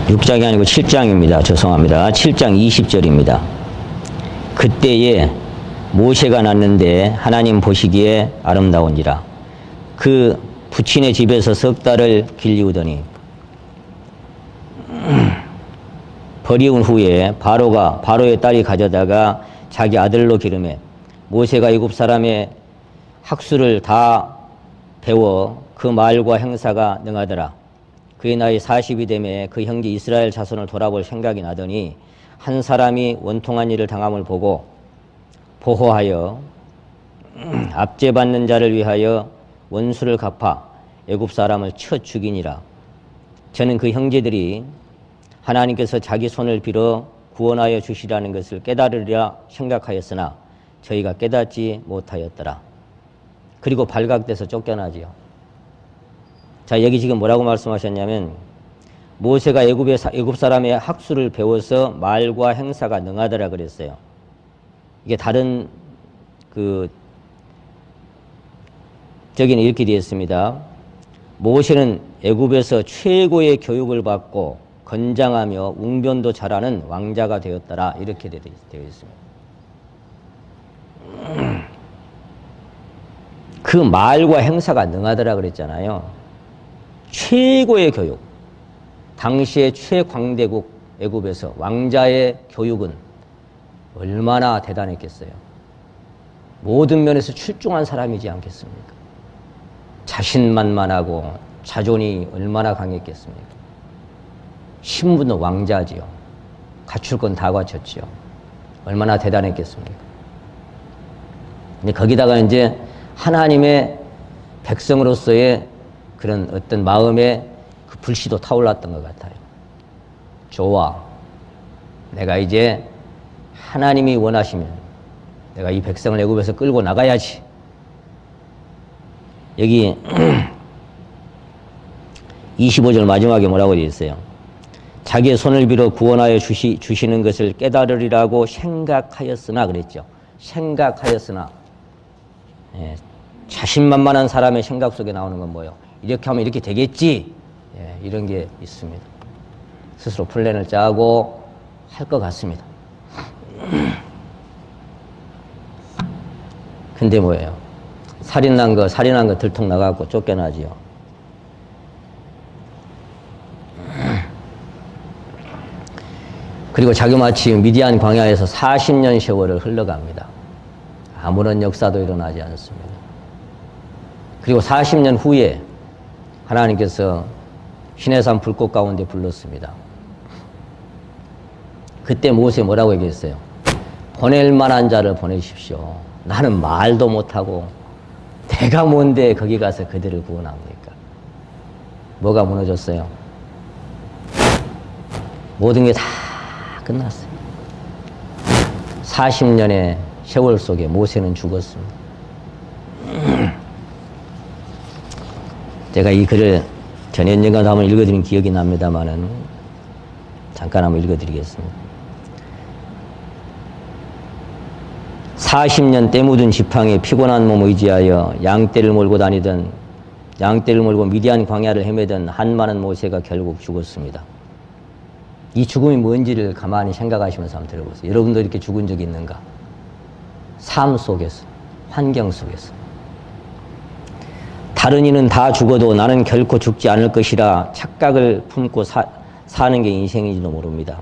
Speaker 1: 6장이 아니고 7장입니다. 죄송합니다. 7장 20절입니다. 그때에 모세가 났는데 하나님 보시기에 아름다운지라. 그 부친의 집에서 석 달을 길리우더니 버리운 후에 바로의 딸이 가져다가 자기 아들로 기르매 모세가 애굽 사람의 학수를 다 배워 그 말과 행사가 능하더라. 그의 나이 40이 되매 그 형제 이스라엘 자손을 돌아볼 생각이 나더니 한 사람이 원통한 일을 당함을 보고 보호하여 압제받는 자를 위하여 원수를 갚아 애굽 사람을 쳐 죽이니라. 저는 그 형제들이 하나님께서 자기 손을 빌어 구원하여 주시라는 것을 깨달으리라 생각하였으나 저희가 깨닫지 못하였더라. 그리고 발각돼서 쫓겨나지요. 자, 여기 지금 뭐라고 말씀하셨냐면 모세가 애굽 사람의 학수를 배워서 말과 행사가 능하더라 그랬어요. 이게 다른 저기는 이렇게 되어 있습니다. 모세는 애굽에서 최고의 교육을 받고 건장하며 웅변도 잘하는 왕자가 되었더라. 이렇게 되어 있습니다. 그 말과 행사가 능하더라 그랬잖아요. 최고의 교육. 당시의 최광대국 애굽에서 왕자의 교육은 얼마나 대단했겠어요. 모든 면에서 출중한 사람이지 않겠습니까? 자신만만하고 자존이 얼마나 강했겠습니까? 신분도 왕자지요. 갖출 건 다 갖췄지요. 얼마나 대단했겠습니까? 근데 거기다가 이제 하나님의 백성으로서의 그런 어떤 마음의 그 불씨도 타올랐던 것 같아요. 좋아. 내가 이제 하나님이 원하시면 내가 이 백성을 애굽에서 끌고 나가야지. 여기 25절 마지막에 뭐라고 되어 있어요? 자기의 손을 빌어 구원하여 주시는 것을 깨달으리라고 생각하였으나 그랬죠. 생각하였으나. 예, 자신만만한 사람의 생각 속에 나오는 건 뭐예요? 이렇게 하면 이렇게 되겠지. 예, 이런 게 있습니다. 스스로 플랜을 짜고 할 것 같습니다. 근데 뭐예요? 살인한 거 들통 나가고 쫓겨나지요. 그리고 자그마치 미디안 광야에서 40년 세월을 흘러갑니다. 아무런 역사도 일어나지 않습니다. 그리고 40년 후에 하나님께서 시내산 불꽃 가운데 불렀습니다. 그때 모세 뭐라고 얘기했어요? 보낼 만한 자를 보내십시오. 나는 말도 못하고 내가 뭔데 거기 가서 그들을 구원합니까? 뭐가 무너졌어요? 모든 게 다 끝났어요. 40년의 세월 속에 모세는 죽었습니다. 제가 이 글을 전년전가도 한번 읽어드린 기억이 납니다만은 잠깐 한번 읽어드리겠습니다. 40년 때 묻은 지팡이에 피곤한 몸 의지하여 양떼를 몰고 미디안 광야를 헤매던 한 많은 모세가 결국 죽었습니다. 이 죽음이 뭔지를 가만히 생각하시면서 한번 들어보세요. 여러분도 이렇게 죽은 적이 있는가? 삶 속에서, 환경 속에서. 다른 이는 다 죽어도 나는 결코 죽지 않을 것이라 착각을 품고 사는 게 인생인지도 모릅니다.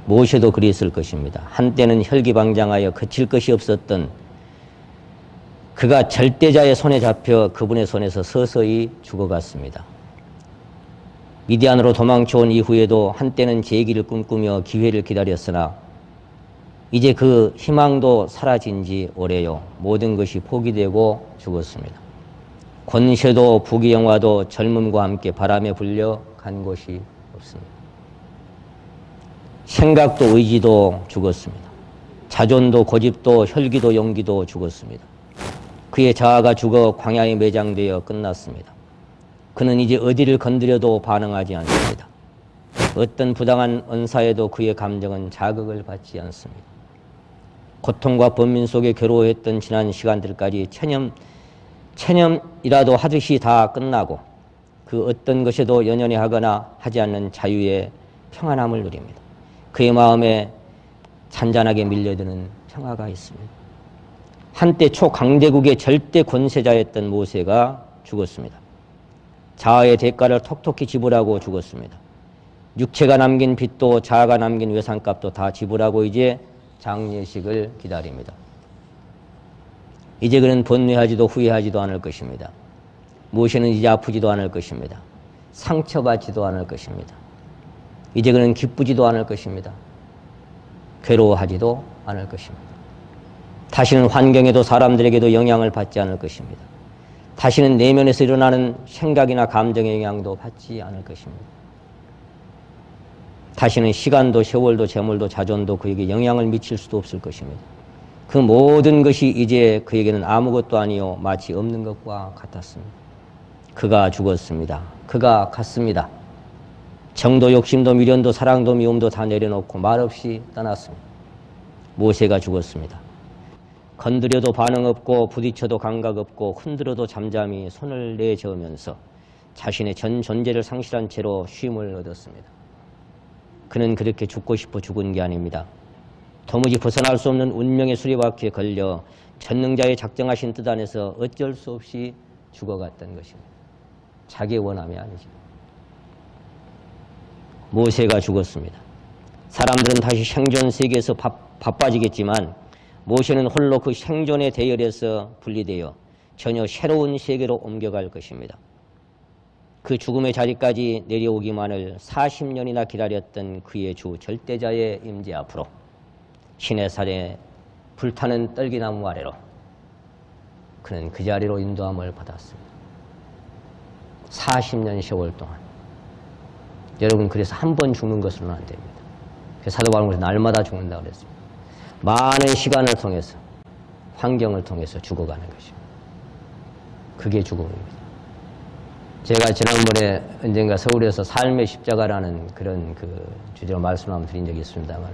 Speaker 1: 모세도 그랬을 것입니다. 한때는 혈기방장하여 그칠 것이 없었던 그가 절대자의 손에 잡혀 그분의 손에서 서서히 죽어갔습니다. 미디안으로 도망쳐온 이후에도 한때는 재기를 꿈꾸며 기회를 기다렸으나 이제 그 희망도 사라진 지 오래요. 모든 것이 포기되고 죽었습니다. 권세도 부귀영화도 젊음과 함께 바람에 불려 간 곳이 없습니다. 생각도 의지도 죽었습니다. 자존도 고집도 혈기도 용기도 죽었습니다. 그의 자아가 죽어 광야에 매장되어 끝났습니다. 그는 이제 어디를 건드려도 반응하지 않습니다. 어떤 부당한 언사에도 그의 감정은 자극을 받지 않습니다. 고통과 번민 속에 괴로워했던 지난 시간들까지 체념이라도 하듯이 다 끝나고 그 어떤 것에도 연연해 하거나 하지 않는 자유의 평안함을 누립니다. 그의 마음에 잔잔하게 밀려드는 평화가 있습니다. 한때 초강대국의 절대 권세자였던 모세가 죽었습니다. 자아의 대가를 톡톡히 지불하고 죽었습니다. 육체가 남긴 빚도 자아가 남긴 외상값도 다 지불하고 이제 장례식을 기다립니다. 이제 그는 번뇌하지도 후회하지도 않을 것입니다. 모세는 이제 아프지도 않을 것입니다. 상처받지도 않을 것입니다. 이제 그는 기쁘지도 않을 것입니다. 괴로워하지도 않을 것입니다. 다시는 환경에도 사람들에게도 영향을 받지 않을 것입니다. 다시는 내면에서 일어나는 생각이나 감정의 영향도 받지 않을 것입니다. 다시는 시간도 세월도 재물도 자존도 그에게 영향을 미칠 수도 없을 것입니다. 그 모든 것이 이제 그에게는 아무것도 아니요 마치 없는 것과 같았습니다. 그가 죽었습니다. 그가 갔습니다. 정도 욕심도 미련도 사랑도 미움도 다 내려놓고 말없이 떠났습니다. 모세가 죽었습니다. 건드려도 반응 없고 부딪혀도 감각 없고 흔들어도 잠잠히 손을 내저으면서 자신의 전 존재를 상실한 채로 쉼을 얻었습니다. 그는 그렇게 죽고 싶어 죽은 게 아닙니다. 도무지 벗어날 수 없는 운명의 수레바퀴에 걸려 전능자의 작정하신 뜻 안에서 어쩔 수 없이 죽어갔던 것입니다. 자기의 원함이 아니죠. 모세가 죽었습니다. 사람들은 다시 생존 세계에서 바빠지겠지만 모세는 홀로 그 생존의 대열에서 분리되어 전혀 새로운 세계로 옮겨갈 것입니다. 그 죽음의 자리까지 내려오기만을 40년이나 기다렸던 그의 주 절대자의 임재 앞으로 시내산의 불타는 떨기나무 아래로 그는 그 자리로 인도함을 받았습니다. 40년 세월 동안. 여러분, 그래서 한 번 죽는 것으로는 안 됩니다. 사도 바울은 날마다 죽는다고 그랬습니다. 많은 시간을 통해서 환경을 통해서 죽어가는 것입니다. 그게 죽음입니다. 제가 지난번에 언젠가 서울에서 삶의 십자가라는 그런 주제로 말씀을 한번 드린 적이 있습니다만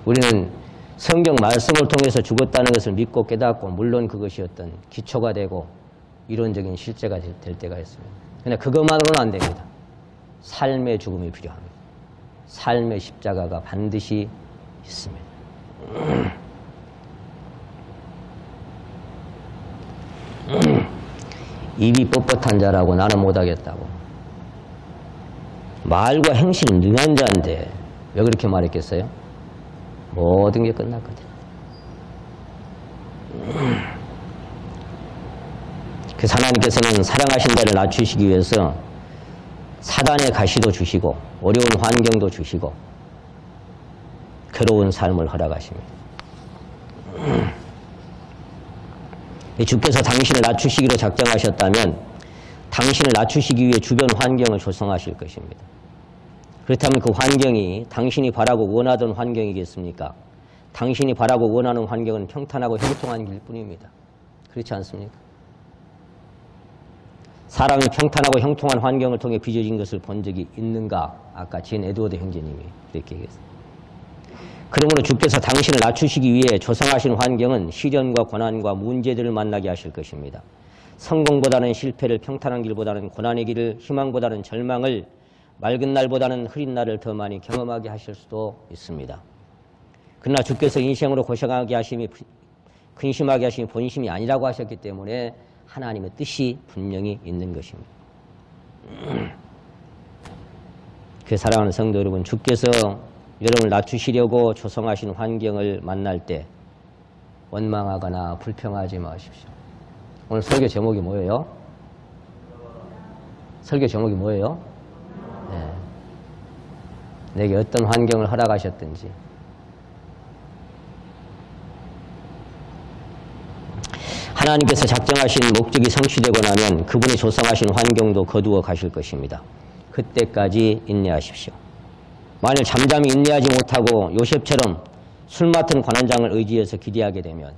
Speaker 1: 우리는 성경 말씀을 통해서 죽었다는 것을 믿고 깨닫고 물론 그것이 어떤 기초가 되고 이론적인 실제가 될 때가 있습니다. 그러나 그것만으로는 안 됩니다. 삶의 죽음이 필요합니다. 삶의 십자가가 반드시 있습니다. 입이 뻣뻣한 자라고 나는 못하겠다고. 말과 행실은 능한 자인데 왜 그렇게 말했겠어요? 모든 게 끝났거든. 그래서 하나님께서는 사랑하신 자를 낮추시기 위해서 사단의 가시도 주시고 어려운 환경도 주시고 괴로운 삶을 허락하십니다. 주께서 당신을 낮추시기로 작정하셨다면 당신을 낮추시기 위해 주변 환경을 조성하실 것입니다. 그렇다면 그 환경이 당신이 바라고 원하던 환경이겠습니까? 당신이 바라고 원하는 환경은 평탄하고 형통한 길뿐입니다. 그렇지 않습니까? 사람이 평탄하고 형통한 환경을 통해 빚어진 것을 본 적이 있는가? 아까 진 에드워드 형제님이 그렇게 얘기했습니다. 그러므로 주께서 당신을 낮추시기 위해 조성하신 환경은 시련과 고난과 문제들을 만나게 하실 것입니다. 성공보다는 실패를, 평탄한 길보다는 고난의 길을, 희망보다는 절망을, 맑은 날보다는 흐린 날을 더 많이 경험하게 하실 수도 있습니다. 그러나 주께서 인생으로 고생하게 하심이, 근심하게 하심이 본심이 아니라고 하셨기 때문에 하나님의 뜻이 분명히 있는 것입니다. 그 사랑하는 성도 여러분, 주께서 여러분을 낮추시려고 조성하신 환경을 만날 때 원망하거나 불평하지 마십시오. 오늘 설교 제목이 뭐예요? 설교 제목이 뭐예요? 네. 내게 어떤 환경을 허락하셨든지 하나님께서 작정하신 목적이 성취되고 나면 그분이 조성하신 환경도 거두어 가실 것입니다. 그때까지 인내하십시오. 만일 잠잠히 인내하지 못하고 요셉처럼 술 맡은 관원장을 의지해서 기대하게 되면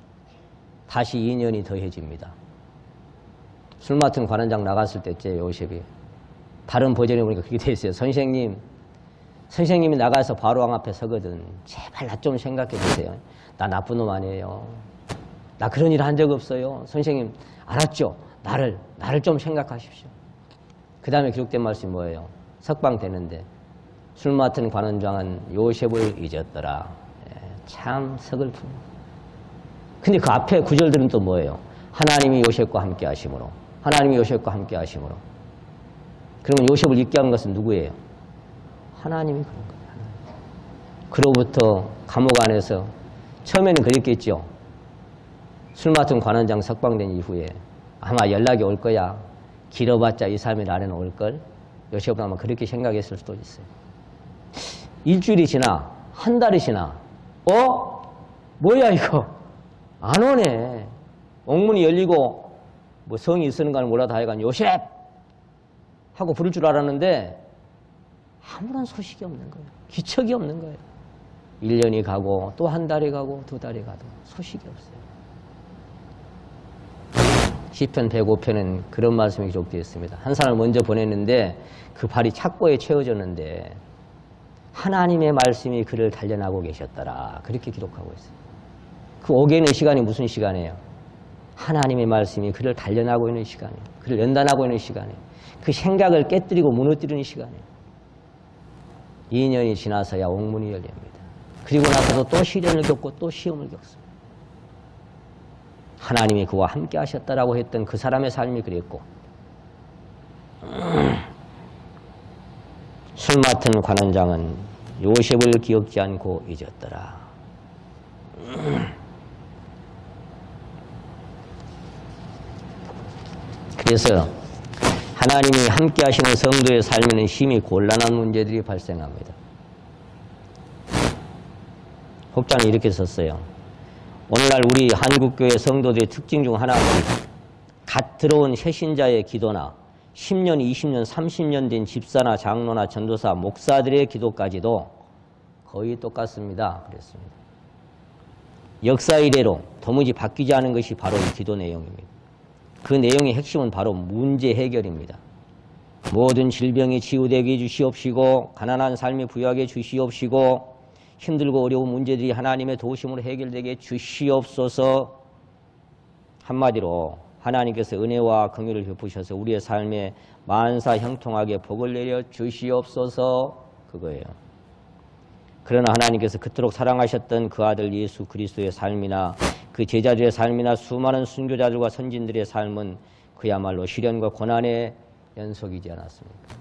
Speaker 1: 다시 인연이 더해집니다. 술 맡은 관원장 나갔을 때째 요셉이 다른 버전에 보니까 그렇게 돼 있어요. 선생님이 나가서 바로왕 앞에 서거든. 제발 나 좀 생각해 주세요. 나 나쁜 놈 아니에요. 나 그런 일 한 적 없어요. 선생님 알았죠? 나를 좀 생각하십시오. 그 다음에 기록된 말씀이 뭐예요? 석방되는데 술 맡은 관원장은 요셉을 잊었더라. 참 서글픕니다. 근데 그 앞에 구절들은 또 뭐예요? 하나님이 요셉과 함께 하심으로. 하나님이 요셉과 함께 하심으로. 그러면 요셉을 잊게 한 것은 누구예요? 하나님이 그런 거예요. 그로부터 감옥 안에서 처음에는 그랬겠죠. 술 맡은 관원장 석방된 이후에 아마 연락이 올 거야. 길어봤자 2, 3일 안에는 올걸. 요셉은 아마 그렇게 생각했을 수도 있어요. 일주일이 지나 한 달이 지나 뭐야 이거 안 오네. 옥문이 열리고 뭐 성이 있으는가는 몰라도 하여간 요셉 하고 부를 줄 알았는데 아무런 소식이 없는 거예요. 기척이 없는 거예요. 1년이 가고 또 한 달이 가고 2달이 가도 소식이 없어요. 시편 105편은 그런 말씀이 기록되어 있습니다. 한 사람을 먼저 보냈는데 그 발이 착고에 채워졌는데 하나님의 말씀이 그를 단련하고 계셨더라. 그렇게 기록하고 있어요. 그 오게 있는 시간이 무슨 시간이에요? 하나님의 말씀이 그를 단련하고 있는 시간이에요. 그를 연단하고 있는 시간이에요. 그 생각을 깨뜨리고 무너뜨리는 시간이에요. 2년이 지나서야 옥문이 열립니다. 그리고 나서도 또 시련을 겪고 또 시험을 겪습니다. 하나님이 그와 함께 하셨다라고 했던 그 사람의 삶이 그랬고 술 맡은 관원장은 요셉을 기억지 않고 잊었더라. 그래서 하나님이 함께 하시는 성도의 삶에는 심히 곤란한 문제들이 발생합니다. 혹자는 이렇게 썼어요. 오늘날 우리 한국교회 성도들의 특징 중 하나는 갓 들어온 새신자의 기도나 10년, 20년, 30년 된 집사나 장로나 전도사, 목사들의 기도까지도 거의 똑같습니다. 그랬습니다. 역사 이래로 도무지 바뀌지 않은 것이 바로 이 기도 내용입니다. 그 내용의 핵심은 바로 문제 해결입니다. 모든 질병이 치유되게 해주시옵시고 가난한 삶이 부유하게 주시옵시고 힘들고 어려운 문제들이 하나님의 도우심으로 해결되게 주시옵소서. 한마디로 하나님께서 은혜와 긍휼을 베푸셔서 우리의 삶에 만사 형통하게 복을 내려 주시옵소서. 그거예요. 그러나 하나님께서 그토록 사랑하셨던 그 아들 예수 그리스도의 삶이나 그 제자들의 삶이나 수많은 순교자들과 선진들의 삶은 그야말로 시련과 고난의 연속이지 않았습니까?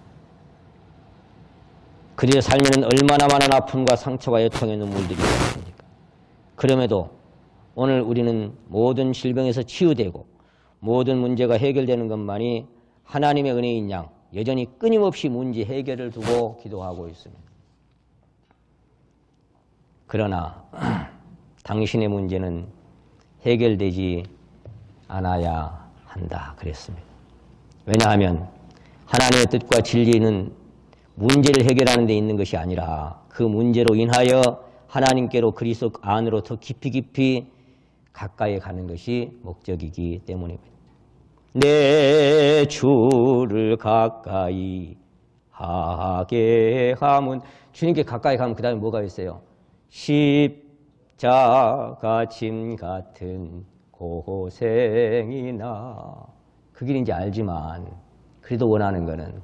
Speaker 1: 그들의 삶에는 얼마나 많은 아픔과 상처와 애통의 눈물들이 있었습니까? 그럼에도 오늘 우리는 모든 질병에서 치유되고 모든 문제가 해결되는 것만이 하나님의 은혜인 양 여전히 끊임없이 문제 해결을 두고 기도하고 있습니다. 그러나 당신의 문제는 해결되지 않아야 한다 그랬습니다. 왜냐하면 하나님의 뜻과 진리는 문제를 해결하는 데 있는 것이 아니라 그 문제로 인하여 하나님께로 그리스도 안으로 더 깊이 가까이 가는 것이 목적이기 때문입니다. 내 주를 가까이 하게 함은 주님께 가까이 가면 그 다음에 뭐가 있어요? 십자가 짐 같은 고생이나 그 길인지 알지만 그래도 원하는 거는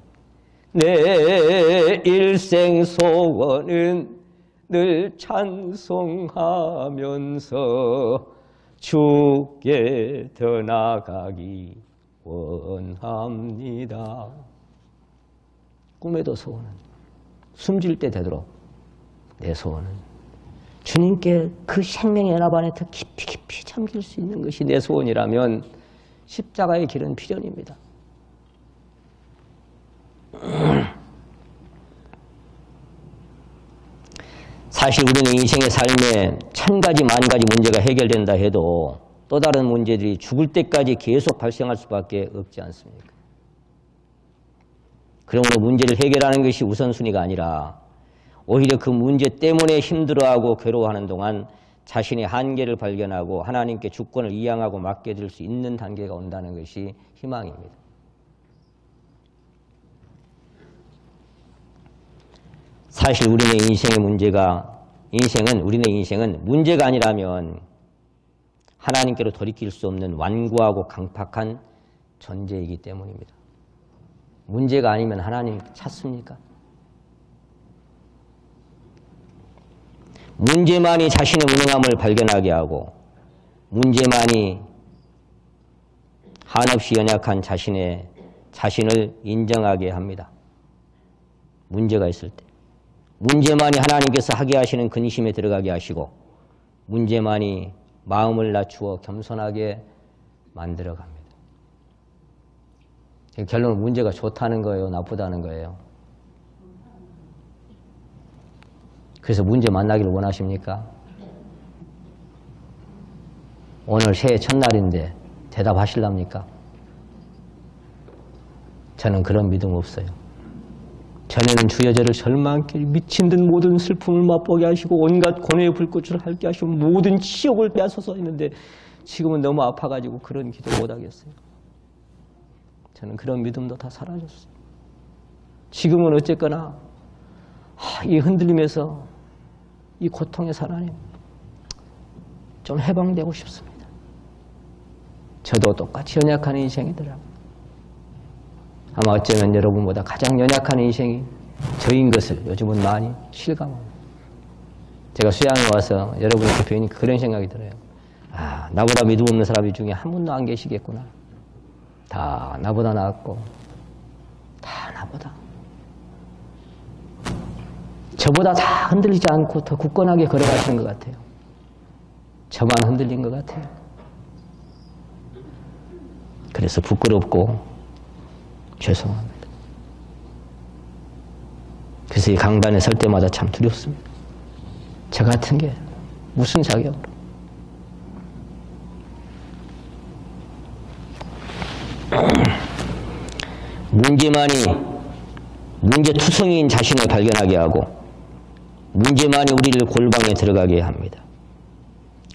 Speaker 1: 내 일생 소원은 늘 찬송하면서 주께 더 나아가기 원합니다. 꿈에도 소원은 숨질 때 되도록 내 소원은 주님께 그 생명의 연합 안에 더 깊이 잠길 수 있는 것이 내 소원이라면 십자가의 길은 필연입니다. 사실 우리는 인생의 삶에 1000가지, 10,000가지 문제가 해결된다 해도 또 다른 문제들이 죽을 때까지 계속 발생할 수밖에 없지 않습니까? 그러므로 문제를 해결하는 것이 우선순위가 아니라 오히려 그 문제 때문에 힘들어하고 괴로워하는 동안 자신의 한계를 발견하고 하나님께 주권을 이양하고 맡겨질 수 있는 단계가 온다는 것이 희망입니다. 사실 우리네 우리네 인생은 문제가 아니라면 하나님께로 돌이킬 수 없는 완고하고 강팍한 존재이기 때문입니다. 문제가 아니면 하나님 찾습니까? 문제만이 자신의 무능함을 발견하게 하고 문제만이 한없이 연약한 자신을 인정하게 합니다. 문제가 있을 때. 문제만이 하나님께서 하게 하시는 근심에 들어가게 하시고 문제만이 마음을 낮추어 겸손하게 만들어 갑니다. 결론은 문제가 좋다는 거예요? 나쁘다는 거예요? 그래서 문제 만나기를 원하십니까? 오늘 새해 첫날인데 대답하실랍니까? 저는 그런 믿음 없어요. 전에는 주여 저를 절망길 미친 듯 모든 슬픔을 맛보게 하시고 온갖 고뇌의 불꽃을 핥게 하시고 모든 치욕을 빼앗아서 했는데 지금은 너무 아파가지고 그런 기도 못하겠어요. 저는 그런 믿음도 다 사라졌어요. 지금은 어쨌거나 이 흔들림에서 이 고통에서 하나님 좀 해방되고 싶습니다. 저도 똑같이 연약한 인생이더라고요. 아마 어쩌면 여러분보다 가장 연약한 인생이 저인 것을 요즘은 많이 실감합니다. 제가 수양에 와서 여러분한테 뵈니까 그런 생각이 들어요. 아, 나보다 믿음 없는 사람이 중에 한 분도 안 계시겠구나. 다 나보다 낫고 다 나보다 저보다 다 흔들리지 않고 더 굳건하게 걸어가시는 것 같아요. 저만 흔들린 것 같아요. 그래서 부끄럽고 죄송합니다. 그래서 이 강단에 설 때마다 참 두렵습니다. 저 같은 게 무슨 자격으로. 문제투성이인 자신을 발견하게 하고 문제만이 우리를 골방에 들어가게 합니다.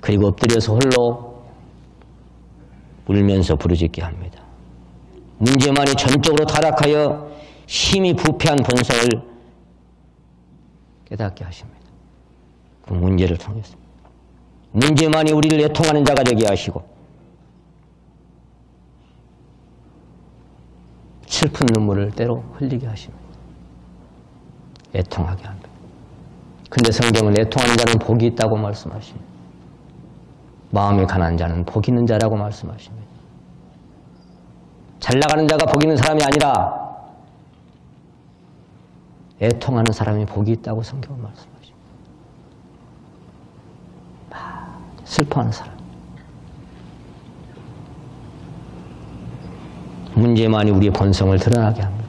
Speaker 1: 그리고 엎드려서 홀로 울면서 부르짖게 합니다. 문제만이 전적으로 타락하여 심히 부패한 본성을 깨닫게 하십니다. 그 문제를 통해서. 문제만이 우리를 애통하는 자가 되게 하시고 슬픈 눈물을 때로 흘리게 하십니다. 애통하게 합니다. 근데 성경은 애통하는 자는 복이 있다고 말씀하십니다. 마음이 가난한 자는 복 있는 자라고 말씀하십니다. 잘 나가는 자가 복 있는 사람이 아니라 애통하는 사람이 복이 있다고 성경은 말씀하십니다. 슬퍼하는 사람. 문제만이 우리의 본성을 드러나게 합니다.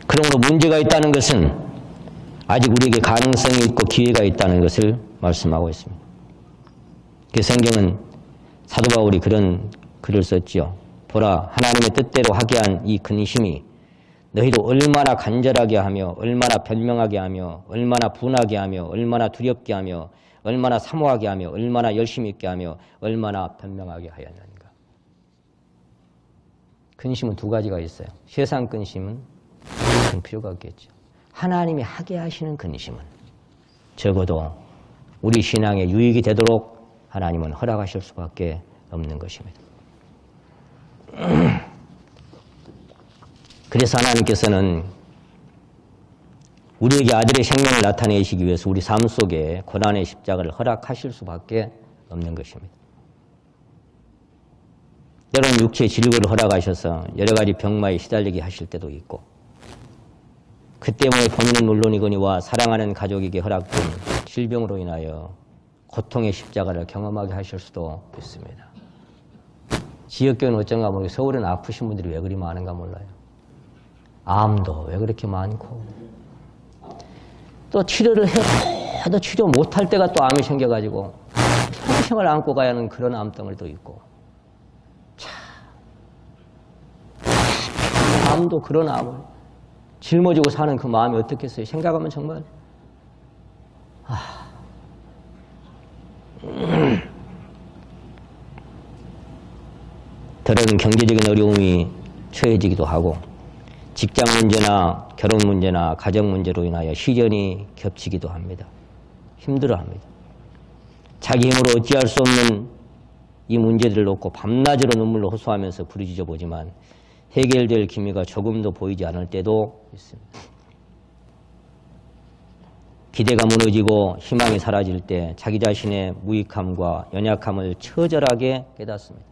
Speaker 1: 그러므로 문제가 있다는 것은 아직 우리에게 가능성이 있고 기회가 있다는 것을 말씀하고 있습니다. 그 성경은 사도 바울이 그런 글을 썼지요. 보라, 하나님의 뜻대로 하게 한 이 근심이 너희를 얼마나 간절하게 하며 얼마나 변명하게 하며 얼마나 분하게 하며 얼마나 두렵게 하며 얼마나 사모하게 하며 얼마나 열심히 있게 하며 얼마나 변명하게 하였는가. 근심은 두 가지가 있어요. 세상 근심은 필요가 없겠죠. 하나님이 하게 하시는 근심은 적어도 우리 신앙에 유익이 되도록 하나님은 허락하실 수밖에 없는 것입니다. 그래서 하나님께서는 우리에게 아들의 생명을 나타내시기 위해서 우리 삶 속에 고난의 십자가를 허락하실 수밖에 없는 것입니다. 때로는 육체의 질고를 허락하셔서 여러 가지 병마에 시달리게 하실 때도 있고 그 때문에 본인은 물론이거니와 사랑하는 가족에게 허락된 질병으로 인하여 고통의 십자가를 경험하게 하실 수도 있습니다. 지역교회는 어쩐가 모르겠어요. 서울에는 아프신 분들이 왜 그리 많은가 몰라요. 암도 왜 그렇게 많고 또 치료를 해도 치료 못할 때가 또 암이 생겨가지고 평생을 안고 가야 하는 그런 암덩어리도 있고 참 암도 그런 암을 짊어지고 사는 그 마음이 어떻겠어요? 생각하면 정말 더러운 경제적인 어려움이 처해지기도 하고 직장 문제나 결혼 문제나 가정 문제로 인하여 시련이 겹치기도 합니다. 힘들어합니다. 자기 힘으로 어찌할 수 없는 이 문제들을 놓고 밤낮으로 눈물로 호소하면서 부르짖어 보지만 해결될 기미가 조금도 보이지 않을 때도 있습니다. 기대가 무너지고 희망이 사라질 때 자기 자신의 무익함과 연약함을 처절하게 깨닫습니다.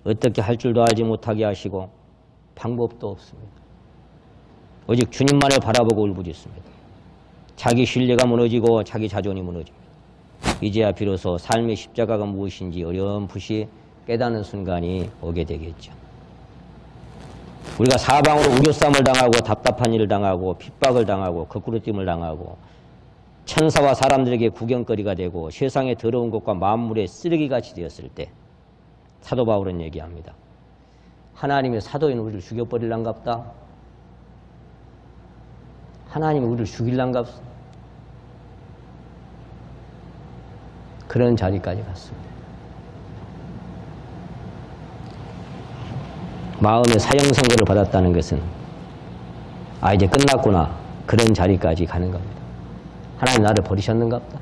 Speaker 1: 어떻게 할 줄도 알지 못하게 하시고 방법도 없습니다. 오직 주님만을 바라보고 울부짖습니다. 자기 신뢰가 무너지고 자기 자존이 무너집니다. 이제야 비로소 삶의 십자가가 무엇인지 어렴풋이 깨닫는 순간이 오게 되겠죠. 우리가 사방으로 우겨쌈을 당하고 답답한 일을 당하고 핍박을 당하고 거꾸로 뜸을 당하고 천사와 사람들에게 구경거리가 되고 세상의 더러운 것과 만물의 쓰레기같이 되었을 때 사도 바울은 얘기합니다. 하나님의 사도인 우리를 죽여버릴란갑다. 하나님이 우리를 죽일란갑다. 그런 자리까지 갔습니다. 마음의 사형선고를 받았다는 것은 이제 끝났구나. 그런 자리까지 가는 겁니다. 하나님 나를 버리셨는가 보다.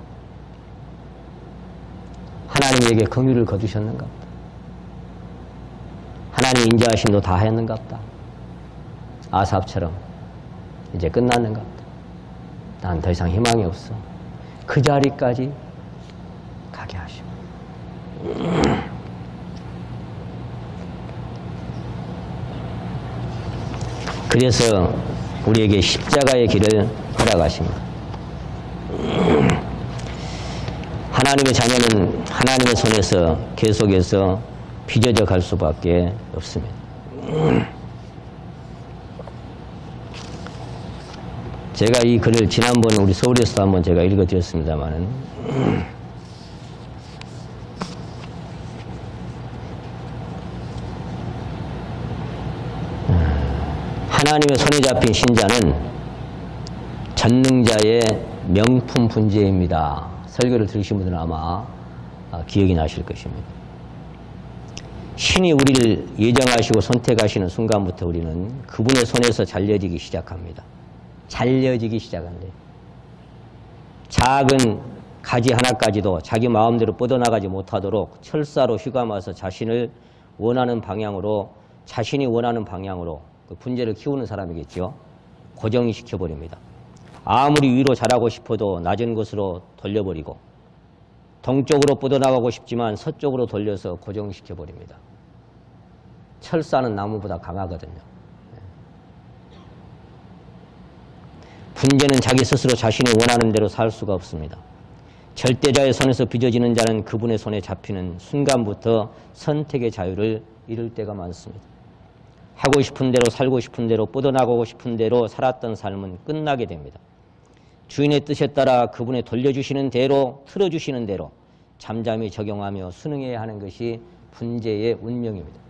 Speaker 1: 하나님에게 긍휼을 거두셨는가 보다. 하나님 인자하심도 다 하였는가 보다. 아삽처럼 이제 끝났는가 보다. 난 더 이상 희망이 없어. 그 자리까지 가게 하시오. 그래서 우리에게 십자가의 길을 허락하십니다. 하나님의 자녀는 하나님의 손에서 계속해서 빚어져 갈 수밖에 없습니다. 제가 이 글을 지난번 우리 서울에서도 한번 제가 읽어드렸습니다만은 하나님의 손에 잡힌 신자는 전능자의 명품 분재입니다. 설교를 들으신 분들은 아마 기억이 나실 것입니다. 신이 우리를 예정하시고 선택하시는 순간부터 우리는 그분의 손에서 잘려지기 시작합니다. 잘려지기 시작한대요. 작은 가지 하나까지도 자기 마음대로 뻗어나가지 못하도록 철사로 휘감아서 자신이 원하는 방향으로 그 분재를 키우는 사람이겠죠. 고정시켜버립니다. 아무리 위로 자라고 싶어도 낮은 곳으로 돌려버리고 동쪽으로 뻗어나가고 싶지만 서쪽으로 돌려서 고정시켜버립니다. 철사는 나무보다 강하거든요. 분재는 자기 스스로 자신이 원하는 대로 살 수가 없습니다. 절대자의 손에서 빚어지는 자는 그분의 손에 잡히는 순간부터 선택의 자유를 잃을 때가 많습니다. 하고 싶은 대로 살고 싶은 대로 뻗어나가고 싶은 대로 살았던 삶은 끝나게 됩니다. 주인의 뜻에 따라 그분의 돌려주시는 대로 틀어주시는 대로 잠잠히 적용하며 순응해야 하는 것이 분재의 운명입니다.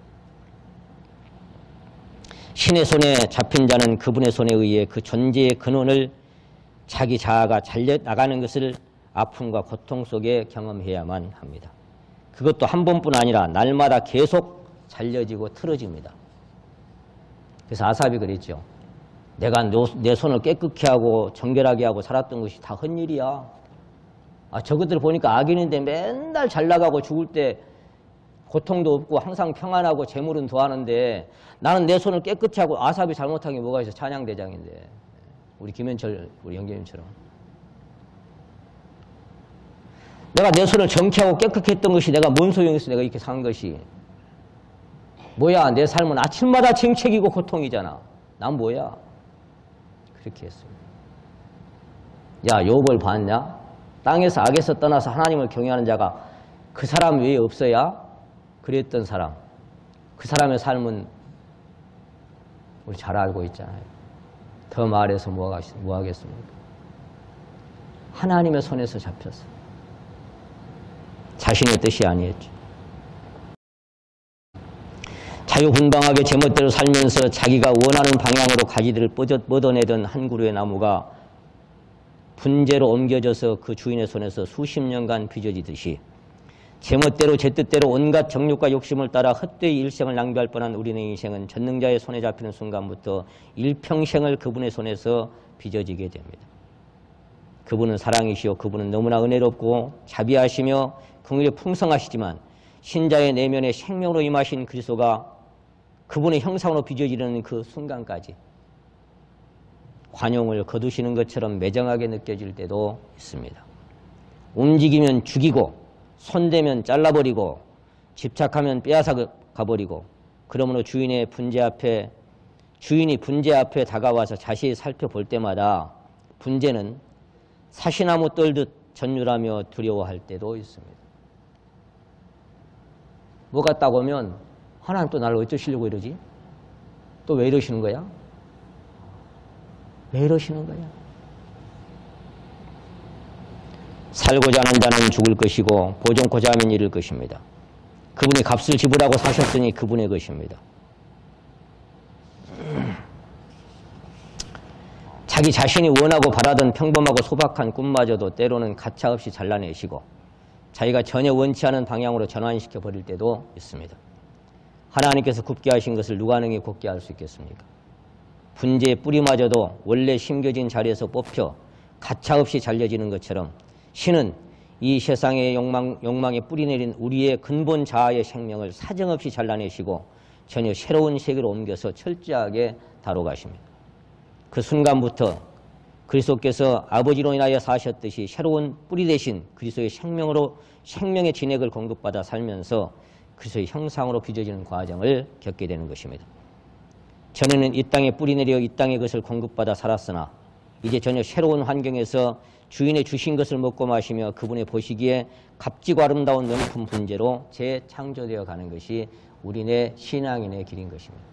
Speaker 1: 신의 손에 잡힌 자는 그분의 손에 의해 그 존재의 근원을 자기 자아가 잘려나가는 것을 아픔과 고통 속에 경험해야만 합니다. 그것도 한 번뿐 아니라 날마다 계속 잘려지고 틀어집니다. 그래서 아삽이 그랬죠. 내가 내 손을 깨끗게 하고 정결하게 하고 살았던 것이 다 헛일이야. 저것들 보니까 악인인데 맨날 잘 나가고 죽을 때 고통도 없고 항상 평안하고 재물은 더하는데 나는 내 손을 깨끗이 하고 아삽이 잘못한 게 뭐가 있어. 찬양대장인데. 우리 김현철 우리 형제님처럼. 내가 내 손을 정케하고 깨끗게 했던 것이 내가 뭔 소용이 있어. 내가 이렇게 산 것이. 뭐야 내 삶은 아침마다 쟁책이고 고통이잖아. 난 뭐야. 그렇게 했습니다. 야 욥을 봤냐? 땅에서 악에서 떠나서 하나님을 경외하는 자가 그 사람 외에 없어야 그랬던 사람. 그 사람의 삶은 우리 잘 알고 있잖아요. 더 말해서 뭐 하겠습니까? 하나님의 손에서 잡혔어요. 자신의 뜻이 아니었죠. 자유분방하게 제멋대로 살면서 자기가 원하는 방향으로 가지들을 뻗어내던 한 그루의 나무가 분재로 옮겨져서 그 주인의 손에서 수십 년간 빚어지듯이 제멋대로 제 뜻대로 온갖 정욕과 욕심을 따라 헛되이 일생을 낭비할 뻔한 우리의 인생은 전능자의 손에 잡히는 순간부터 일평생을 그분의 손에서 빚어지게 됩니다. 그분은 사랑이시오. 그분은 너무나 은혜롭고 자비하시며 긍휼이 풍성하시지만 신자의 내면에 생명으로 임하신 그리스도가 그분의 형상으로 빚어지는 그 순간까지 관용을 거두시는 것처럼 매정하게 느껴질 때도 있습니다. 움직이면 죽이고 손대면 잘라버리고 집착하면 빼앗아 가버리고 그러므로 주인이 분재 앞에 다가와서 자세히 살펴볼 때마다 분재는 사시나무 떨듯 전율하며 두려워할 때도 있습니다. 뭐가 딱 오면 하나님 또 나를 어쩌시려고 이러지? 또 왜 이러시는 거야? 왜 이러시는 거야? 살고자 하는 자는 죽을 것이고 보존코자 하면 잃을 것입니다. 그분이 값을 지불하고 사셨으니 그분의 것입니다. 자기 자신이 원하고 바라던 평범하고 소박한 꿈마저도 때로는 가차없이 잘라내시고 자기가 전혀 원치 않은 방향으로 전환시켜 버릴 때도 있습니다. 하나님께서 굽게 하신 것을 누가 능히 곱게 할 수 있겠습니까? 분재의 뿌리마저도 원래 심겨진 자리에서 뽑혀 가차없이 잘려지는 것처럼 신은 이 세상의 욕망에 뿌리내린 우리의 근본 자아의 생명을 사정없이 잘라내시고 전혀 새로운 세계로 옮겨서 철저하게 다뤄가십니다. 그 순간부터 그리스도께서 아버지로 인하여 사셨듯이 새로운 뿌리 대신 그리스도의 생명의 진액을 공급받아 살면서 그리스도의 형상으로 빚어지는 과정을 겪게 되는 것입니다. 전에는 이 땅에 뿌리 내려 이 땅의 것을 공급받아 살았으나 이제 전혀 새로운 환경에서 주인의 주신 것을 먹고 마시며 그분의 보시기에 값지고 아름다운 명품 분재로 재창조되어 가는 것이 우리네 신앙인의 길인 것입니다.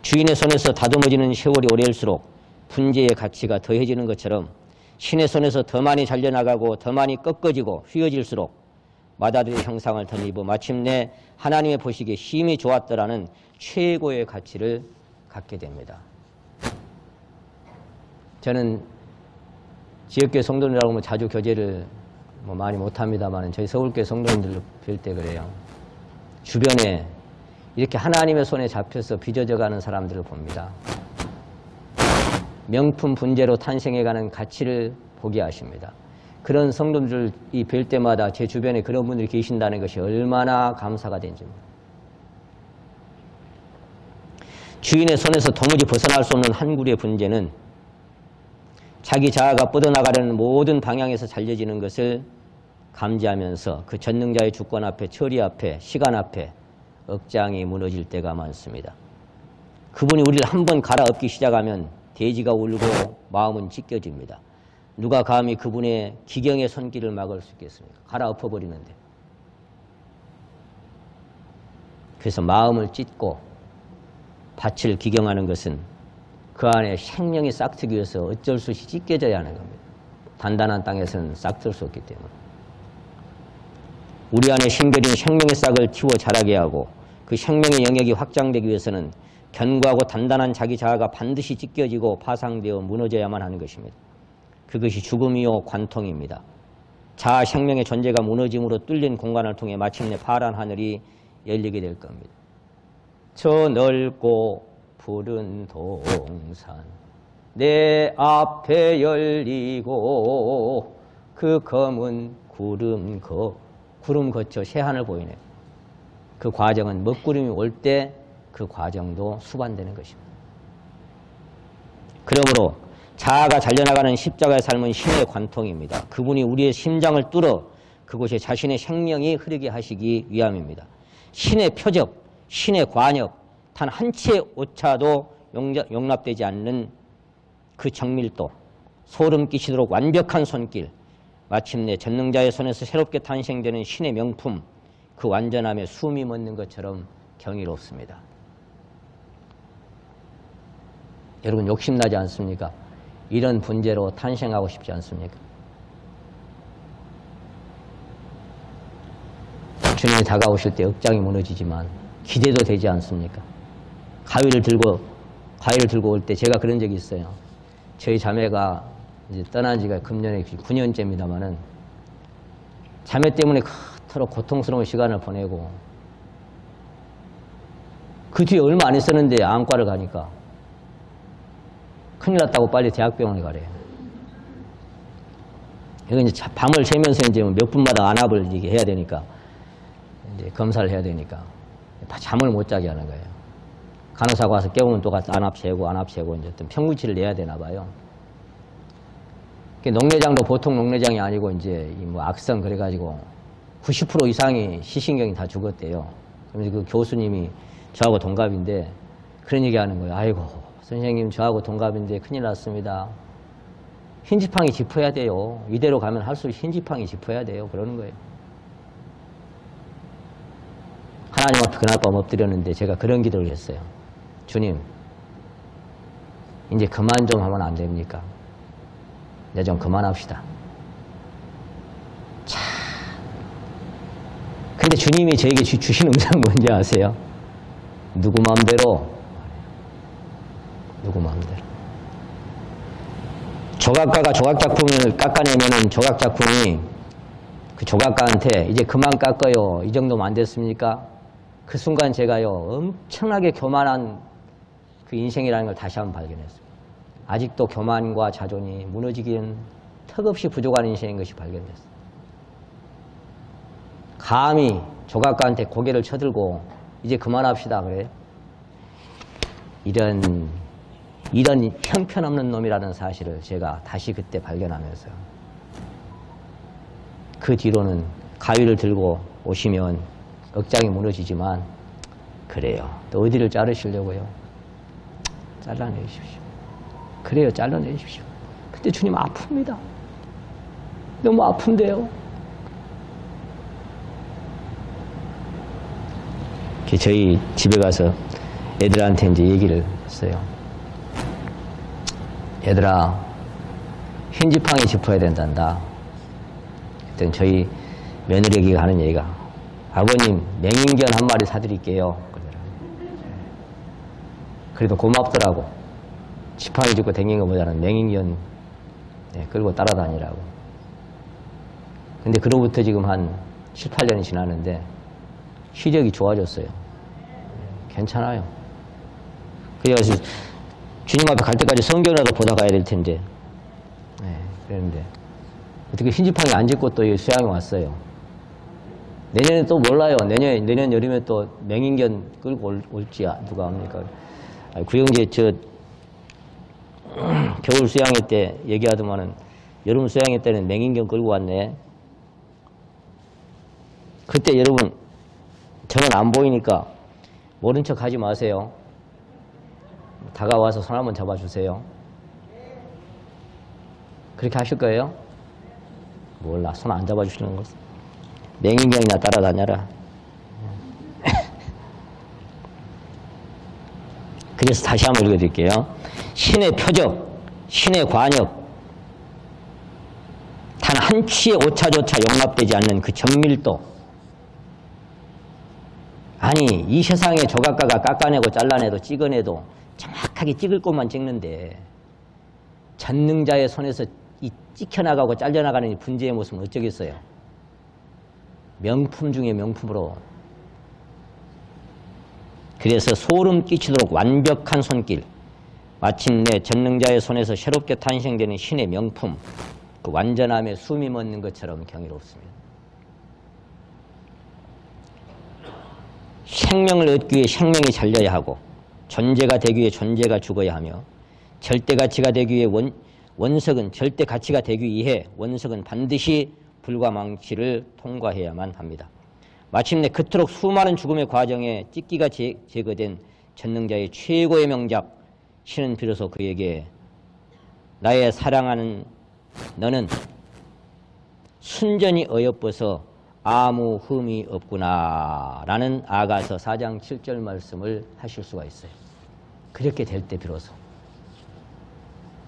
Speaker 1: 주인의 손에서 다듬어지는 세월이 오래일수록 분재의 가치가 더해지는 것처럼 신의 손에서 더 많이 잘려나가고 더 많이 꺾어지고 휘어질수록 마다들의 형상을 덧입어 마침내 하나님의 보시기에 심히 좋았더라는 최고의 가치를 갖게 됩니다. 저는 지역교회 성도님들하고 자주 교제를 많이 못합니다만 저희 서울교회 성도님들로 뵐 때 그래요. 주변에 이렇게 하나님의 손에 잡혀서 빚어져가는 사람들을 봅니다. 명품 분재로 탄생해가는 가치를 보게 하십니다. 그런 성도들이 뵐 때마다 제 주변에 그런 분들이 계신다는 것이 얼마나 감사가 된지입니다. 주인의 손에서 도무지 벗어날 수 없는 한 그루의 분재는 자기 자아가 뻗어나가려는 모든 방향에서 잘려지는 것을 감지하면서 그 전능자의 주권 앞에, 처리 앞에, 시간 앞에 억장이 무너질 때가 많습니다. 그분이 우리를 한번 갈아엎기 시작하면 대지가 울고 마음은 찢겨집니다. 누가 감히 그분의 기경의 손길을 막을 수 있겠습니까? 갈아엎어버리는데. 그래서 마음을 찢고 밭을 기경하는 것은 그 안에 생명이 싹트기 위해서 어쩔 수 없이 찢겨져야 하는 겁니다. 단단한 땅에서는 싹틀 수 없기 때문에. 우리 안에 심겨진 생명의 싹을 틔워 자라게 하고 그 생명의 영역이 확장되기 위해서는 견고하고 단단한 자기 자아가 반드시 찢겨지고 파상되어 무너져야만 하는 것입니다. 그것이 죽음이요 관통입니다. 자아 생명의 존재가 무너짐으로 뚫린 공간을 통해 마침내 파란 하늘이 열리게 될 겁니다. 저 넓고 푸른 동산 내 앞에 열리고 그 검은 구름 거쳐 새하늘 보이네요. 그 과정은 먹구름이 올 때 그 과정도 수반되는 것입니다. 그러므로 자아가 잘려나가는 십자가의 삶은 신의 관통입니다. 그분이 우리의 심장을 뚫어 그곳에 자신의 생명이 흐르게 하시기 위함입니다. 신의 표적, 신의 관역, 단 한 치의 오차도 용납되지 않는 그 정밀도, 소름 끼치도록 완벽한 손길, 마침내 전능자의 손에서 새롭게 탄생되는 신의 명품, 그 완전함에 숨이 멎는 것처럼 경이롭습니다. 여러분 욕심나지 않습니까? 이런 분재로 탄생하고 싶지 않습니까? 주님이 다가오실 때 억장이 무너지지만 기대도 되지 않습니까? 가위를 들고 올 때 제가 그런 적이 있어요. 저희 자매가 이제 떠난 지가 금년에 9년째입니다만은 자매 때문에 그토록 고통스러운 시간을 보내고 그 뒤에 얼마 안 있었는데 안과를 가니까 큰일 났다고 빨리 대학병원에 가래요. 이거 이제 밤을 새면서 이제 몇 분마다 안압을 이게 해야 되니까 이제 검사를 해야 되니까 잠을 못 자게 하는 거예요. 간호사가 와서 깨우면 또 안압 재고 이제 어떤 평균치를 내야 되나 봐요. 녹내장도 보통 녹내장이 아니고 이제 뭐 악성 그래가지고 90% 이상이 시신경이 다 죽었대요. 그래서 그 교수님이 저하고 동갑인데 그런 얘기 하는 거예요. 아이고 선생님 저하고 동갑인데 큰일 났습니다. 흰지팡이 짚어야 돼요. 이대로 가면 할수록 흰지팡이 짚어야 돼요. 그러는 거예요. 하나님 앞에 그날 밤 엎드렸는데 제가 그런 기도를 했어요. 주님, 이제 그만 좀 하면 안 됩니까? 이제 좀 그만합시다. 참. 근데 주님이 저에게 주신 음성은 뭔지 아세요? 누구 마음대로? 누구 마음대로? 조각가가 조각작품을 깎아내면은 조각작품이 그 조각가한테 이제 그만 깎아요. 이 정도면 안 됐습니까? 그 순간 제가요, 엄청나게 교만한 그 인생이라는 걸 다시 한번 발견했습니다. 아직도 교만과 자존이 무너지기는 턱없이 부족한 인생인 것이 발견됐어요. 감히 조각가한테 고개를 쳐들고 이제 그만합시다 그래요. 이런 형편없는 놈이라는 사실을 제가 다시 그때 발견하면서 그 뒤로는 가위를 들고 오시면 억장이 무너지지만 그래요. 또 어디를 자르시려고요? 잘라내십시오. 그래요. 잘라내십시오. 근데 주님 아픕니다. 너무 아픈데요. 저희 집에 가서 애들한테 이제 얘기를 했어요. 얘들아, 흰지팡이 짚어야 된단다. 그랬더니 저희 며느리에게 하는 얘기가 아버님 맹인견 한 마리 사드릴게요. 그래도 고맙더라고. 지팡이 짚고 댕긴 것보다는 맹인견 끌고 따라다니라고. 근데 그로부터 지금 한 7, 8년이 지났는데 시력이 좋아졌어요. 괜찮아요. 그래서 주님 앞에 갈 때까지 성경이라도 보다 가야 될 텐데 그랬는데 어떻게 흰지팡이 안 짚고 또 수양이 왔어요. 내년에 또 몰라요. 내년 여름에 또 맹인견 끌고 올지 누가 압니까? 구영재 겨울 수양회 때 얘기하더만은 여름 수양회 때는 맹인견 끌고 왔네. 그때 여러분 저는 안 보이니까 모른 척 하지 마세요. 다가와서 손 한번 잡아주세요. 그렇게 하실 거예요? 몰라. 손 안 잡아주시는 거. 맹인경이나 따라다녀라. 그래서 다시 한번 읽어드릴게요. 신의 표적, 신의 관역, 단 한 치의 오차조차 용납되지 않는 그 정밀도. 아니 이 세상에 조각가가 깎아내고 잘라내도 찍어내도 정확하게 찍을 곳만 찍는데 전능자의 손에서 이 찍혀나가고 잘려나가는 이 분재의 모습은 어쩌겠어요. 명품 중에 명품으로. 그래서 소름 끼치도록 완벽한 손길, 마침내 전능자의 손에서 새롭게 탄생되는 신의 명품, 그 완전함에 숨이 멎는 것처럼 경이롭습니다. 생명을 얻기 위해 생명이 잘려야 하고 존재가 되기 위해 존재가 죽어야 하며 절대가치가 되기 위해 절대가치가 되기 위해 원석은 반드시 불과 망치를 통과해야만 합니다. 마침내 그토록 수많은 죽음의 과정에 찢기가 제거된 전능자의 최고의 명작, 신은 비로소 그에게 나의 사랑하는 너는 순전히 어여뻐서 아무 흠이 없구나 라는 아가서 4장 7절 말씀을 하실 수가 있어요. 그렇게 될 때 비로소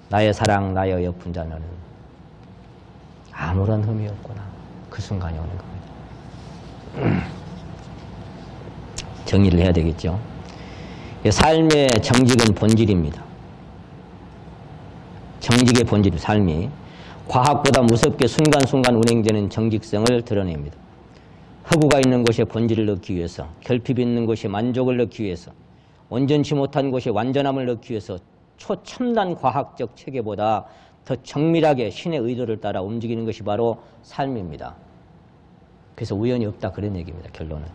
Speaker 1: 나의 사랑, 나의 어여쁜 자 너는 아무런 흠이 없구나. 그 순간이 오는 겁니다. 정의를 해야 되겠죠. 삶의 정직은 본질입니다. 정직의 본질, 삶이 과학보다 무섭게 순간순간 운행되는 정직성을 드러냅니다. 허구가 있는 곳에 본질을 넣기 위해서, 결핍이 있는 곳에 만족을 넣기 위해서, 온전치 못한 곳에 완전함을 넣기 위해서 초첨단 과학적 체계보다 더 정밀하게 신의 의도를 따라 움직이는 것이 바로 삶입니다. 그래서 우연이 없다 그런 얘기입니다. 결론은.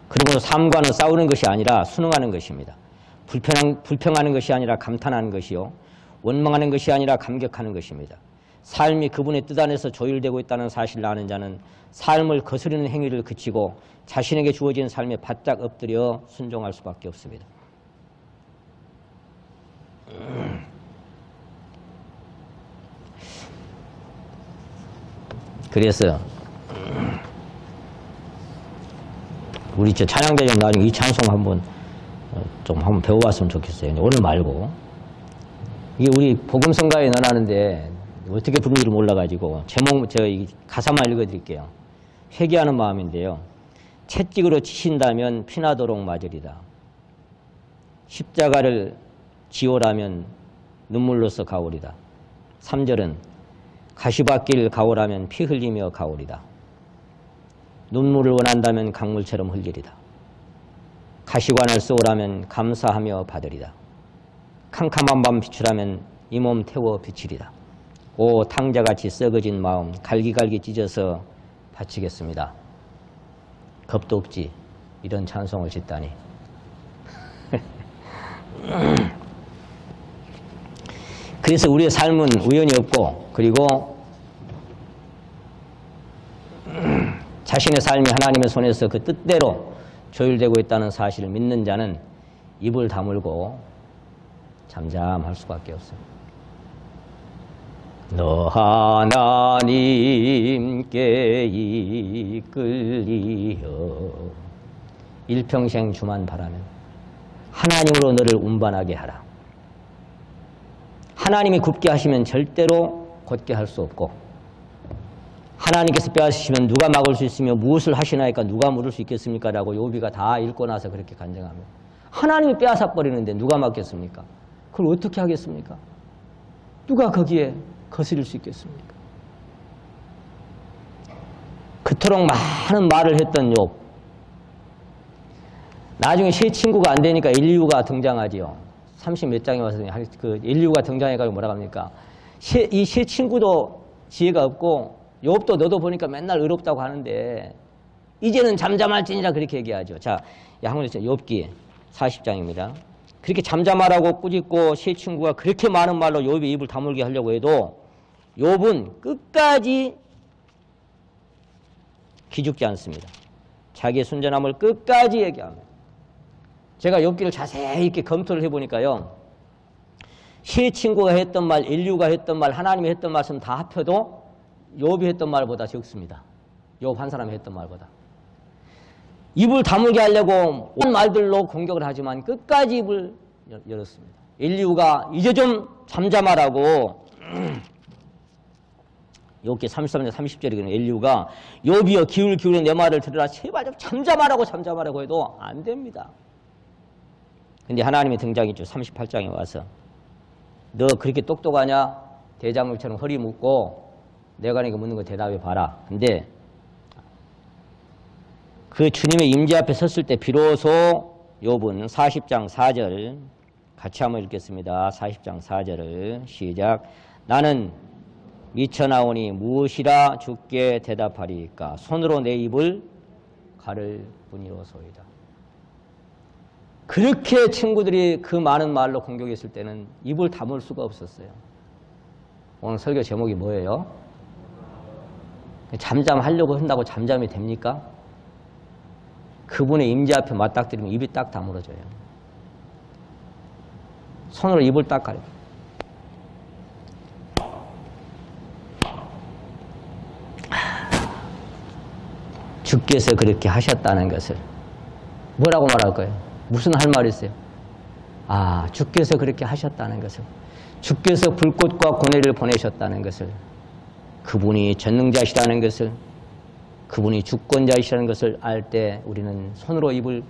Speaker 1: 그리고 삶과는 싸우는 것이 아니라 순응하는 것입니다. 불평하는 것이 아니라 감탄하는 것이요, 원망하는 것이 아니라 감격하는 것입니다. 삶이 그분의 뜻 안에서 조율되고 있다는 사실을 아는 자는 삶을 거스르는 행위를 그치고 자신에게 주어진 삶에 바짝 엎드려 순종할 수밖에 없습니다. 그래서 우리 찬양대장 나중에 이 찬송 한번 배워봤으면 좋겠어요. 오늘 말고. 이게 우리 복음성가에 넣어놨는데 어떻게 부르는지를 몰라가지고 가사만 읽어드릴게요. 회개하는 마음인데요. 채찍으로 치신다면 피나도록 맞으리다. 십자가를 지오라면 눈물로써 가오리다. 3절은 가시밭길 가오라면 피 흘리며 가오리다. 눈물을 원한다면 강물처럼 흘리리다. 가시관을 쏘라면 감사하며 받으리다. 캄캄한 밤 비추라면 이 몸 태워 비치리다. 오 탕자같이 썩어진 마음 갈기갈기 찢어서 바치겠습니다. 겁도 없지 이런 찬송을 짓다니. 그래서 우리의 삶은 우연이 없고, 그리고 자신의 삶이 하나님의 손에서 그 뜻대로 조율되고 있다는 사실을 믿는 자는 입을 다물고 잠잠할 수밖에 없습니다. 너 하나님께 이끌리어 일평생 주만 바라면 하나님으로 너를 운반하게 하라. 하나님이 굽게 하시면 절대로 곧게 할 수 없고, 하나님께서 빼앗으시면 누가 막을 수 있으며 무엇을 하시나이까 누가 물을 수 있겠습니까? 라고 욥이가 다 읽고 나서 그렇게 간증합니다. 하나님이 빼앗아 버리는데 누가 막겠습니까? 그걸 어떻게 하겠습니까? 누가 거기에 거스릴 수 있겠습니까? 그토록 많은 말을 했던 욥. 나중에 새 친구가 안 되니까 엘리후가 등장하지요. 30몇 장에 와서 그 엘리후가 등장해가지고 뭐라고 합니까? 이 새 친구도 지혜가 없고 욥도 너도 보니까 맨날 의롭다고 하는데 이제는 잠잠할지니라 그렇게 얘기하죠. 자, 한번 욥기 40장입니다. 그렇게 잠잠하라고 꾸짖고 새 친구가 그렇게 많은 말로 욥의 입을 다물게 하려고 해도 욥은 끝까지 기죽지 않습니다. 자기의 순전함을 끝까지 얘기합니다. 제가 욥기를 자세히 이렇게 검토를 해보니까요, 새 친구가 했던 말, 인류가 했던 말, 하나님이 했던 말씀 다 합쳐도 욥이 했던 말보다 적습니다. 욥 한 사람이 했던 말보다. 입을 다물게 하려고 온 말들로 공격을 하지만 끝까지 입을 열었습니다. 인류가 이제 좀 잠잠하라고 욥기 33장 30절이거든요. 인류가 욥이여 기울기울여 내 말을 들으라. 제발 좀 잠잠하라고 해도 안 됩니다. 근데 하나님이 등장했죠. 38장에 와서 너 그렇게 똑똑하냐? 대장물처럼 허리 묶고 내가 내가 묻는 거 대답해 봐라. 근데 그 주님의 임재 앞에 섰을 때 비로소 욥은 40장 4절 같이 한번 읽겠습니다. 40장 4절을 시작. 나는 미쳐나오니 무엇이라 주께 대답하리까? 손으로 내 입을 가를 뿐이로소이다. 그렇게 친구들이 그 많은 말로 공격했을 때는 입을 다물 수가 없었어요. 오늘 설교 제목이 뭐예요? 잠잠하려고 한다고 잠잠이 됩니까? 그분의 임재 앞에 맞닥뜨리면 입이 딱 다물어져요. 손으로 입을 딱 가려. 주께서 그렇게 하셨다는 것을 뭐라고 말할 거예요? 무슨 할 말이 있어요? 아, 주께서 그렇게 하셨다는 것을, 주께서 불꽃과 고뇌를 보내셨다는 것을, 그분이 전능자시라는 것을, 그분이 주권자이시라는 것을 알 때 우리는 손으로 입을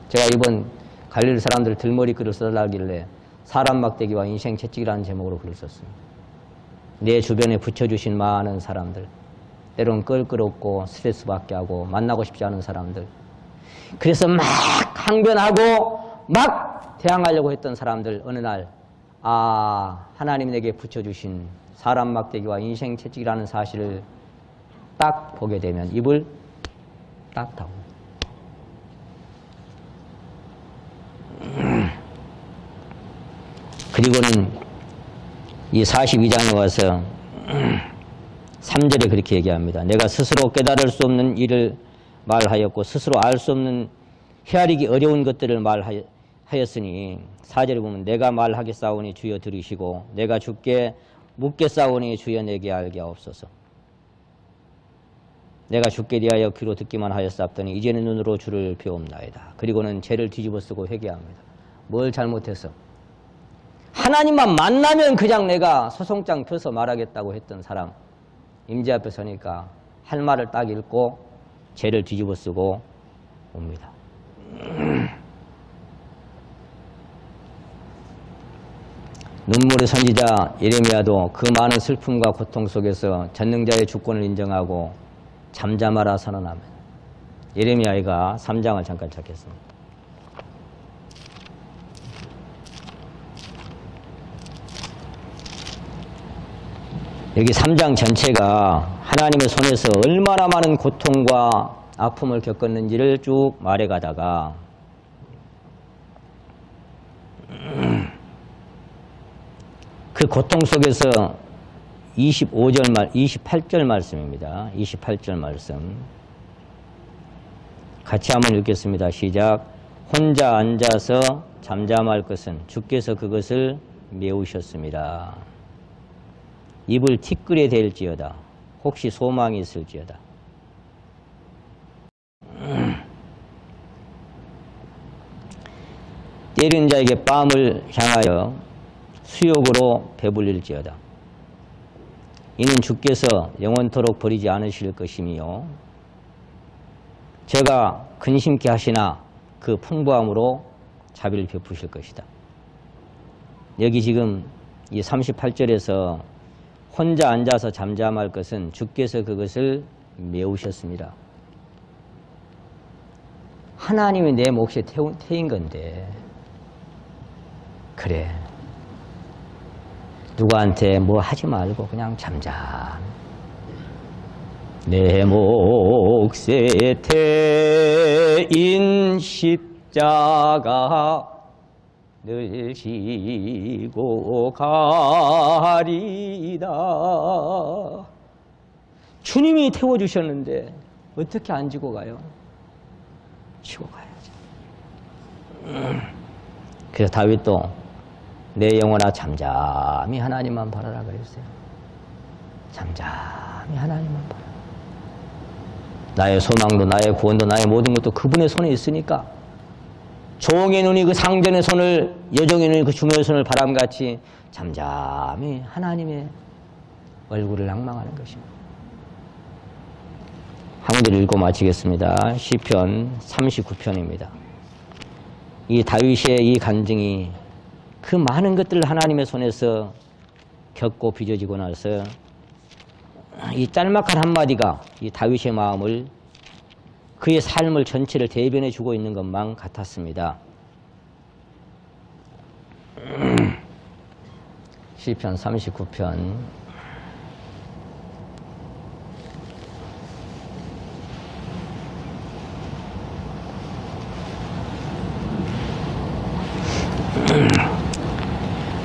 Speaker 1: 제가 이번 갈릴 사람들 들머리 글을 써달라길래 사람 막대기와 인생 채찍이라는 제목으로 글을 썼습니다. 내 주변에 붙여주신 많은 사람들, 때론 껄끄럽고 스트레스 받게 하고 만나고 싶지 않은 사람들, 그래서 막 항변하고 막 대항하려고 했던 사람들, 어느 날 하나님이 내게 붙여주신 사람 막대기와 인생 채찍이라는 사실을 딱 보게 되면 입을 딱 닫고 그리고는 이 42장에 와서 3절에 그렇게 얘기합니다. 내가 스스로 깨달을 수 없는 일을 말하였고 스스로 알 수 없는 헤아리기 어려운 것들을 말하였으니 4절에 보면 내가 말하겠사오니 주여 들으시고 내가 주께 묻겠사오니 주여 내게 알게 하옵소서. 내가 주께 대하여 귀로 듣기만 하였사옵더니 이제는 눈으로 주를 배움나이다. 그리고는 죄를 뒤집어 쓰고 회개합니다. 뭘 잘못해서? 하나님만 만나면 그냥 내가 소송장 펴서 말하겠다고 했던 사람, 임재 앞에 서니까 할 말을 딱 읽고 죄를 뒤집어 쓰고 옵니다. 눈물의 선지자 예레미야도 그 많은 슬픔과 고통 속에서 전능자의 주권을 인정하고 잠잠하라 선언하면 예레미야가 3장을 잠깐 찾겠습니다. 여기 3장 전체가 하나님의 손에서 얼마나 많은 고통과 아픔을 겪었는지를 쭉 말해가다가 그 고통 속에서 28절 말씀입니다. 28절 말씀 같이 한번 읽겠습니다. 시작. 혼자 앉아서 잠잠할 것은 주께서 그것을 메우셨습니다. 입을 티끌에 댈지어다. 혹시 소망이 있을지어다. 때린 자에게 뺨을 향하여 수욕으로 배불릴지어다. 이는 주께서 영원토록 버리지 않으실 것이며 제가 근심케 하시나 그 풍부함으로 자비를 베푸실 것이다. 여기 지금 이 38절에서 혼자 앉아서 잠잠할 것은 주께서 그것을 메우셨습니다. 하나님이 내 몫에 태인 건데 그래 누구한테 뭐 하지 말고 그냥 잠잠 내 몫에 태인 십자가 늘 지고 가리다. 주님이 태워주셨는데 어떻게 안 지고 가요? 지고 가야죠. 그래서 다윗도 내 영혼아 잠잠히 하나님만 바라라 그랬어요. 잠잠히 하나님만 바라라. 나의 소망도 나의 구원도 나의 모든 것도 그분의 손에 있으니까 종의 눈이 그 상전의 손을 여종의 눈이 그 주모의 손을 바람같이 잠잠히 하나님의 얼굴을 낭망하는 것입니다. 한 구절 읽고 마치겠습니다. 시편 39편입니다. 이 다윗의 이 간증이 그 많은 것들을 하나님의 손에서 겪고 빚어지고 나서 이 짤막한 한마디가 이 다윗의 마음을 그의 삶을 전체를 대변해 주고 있는 것만 같았습니다. 시편 39편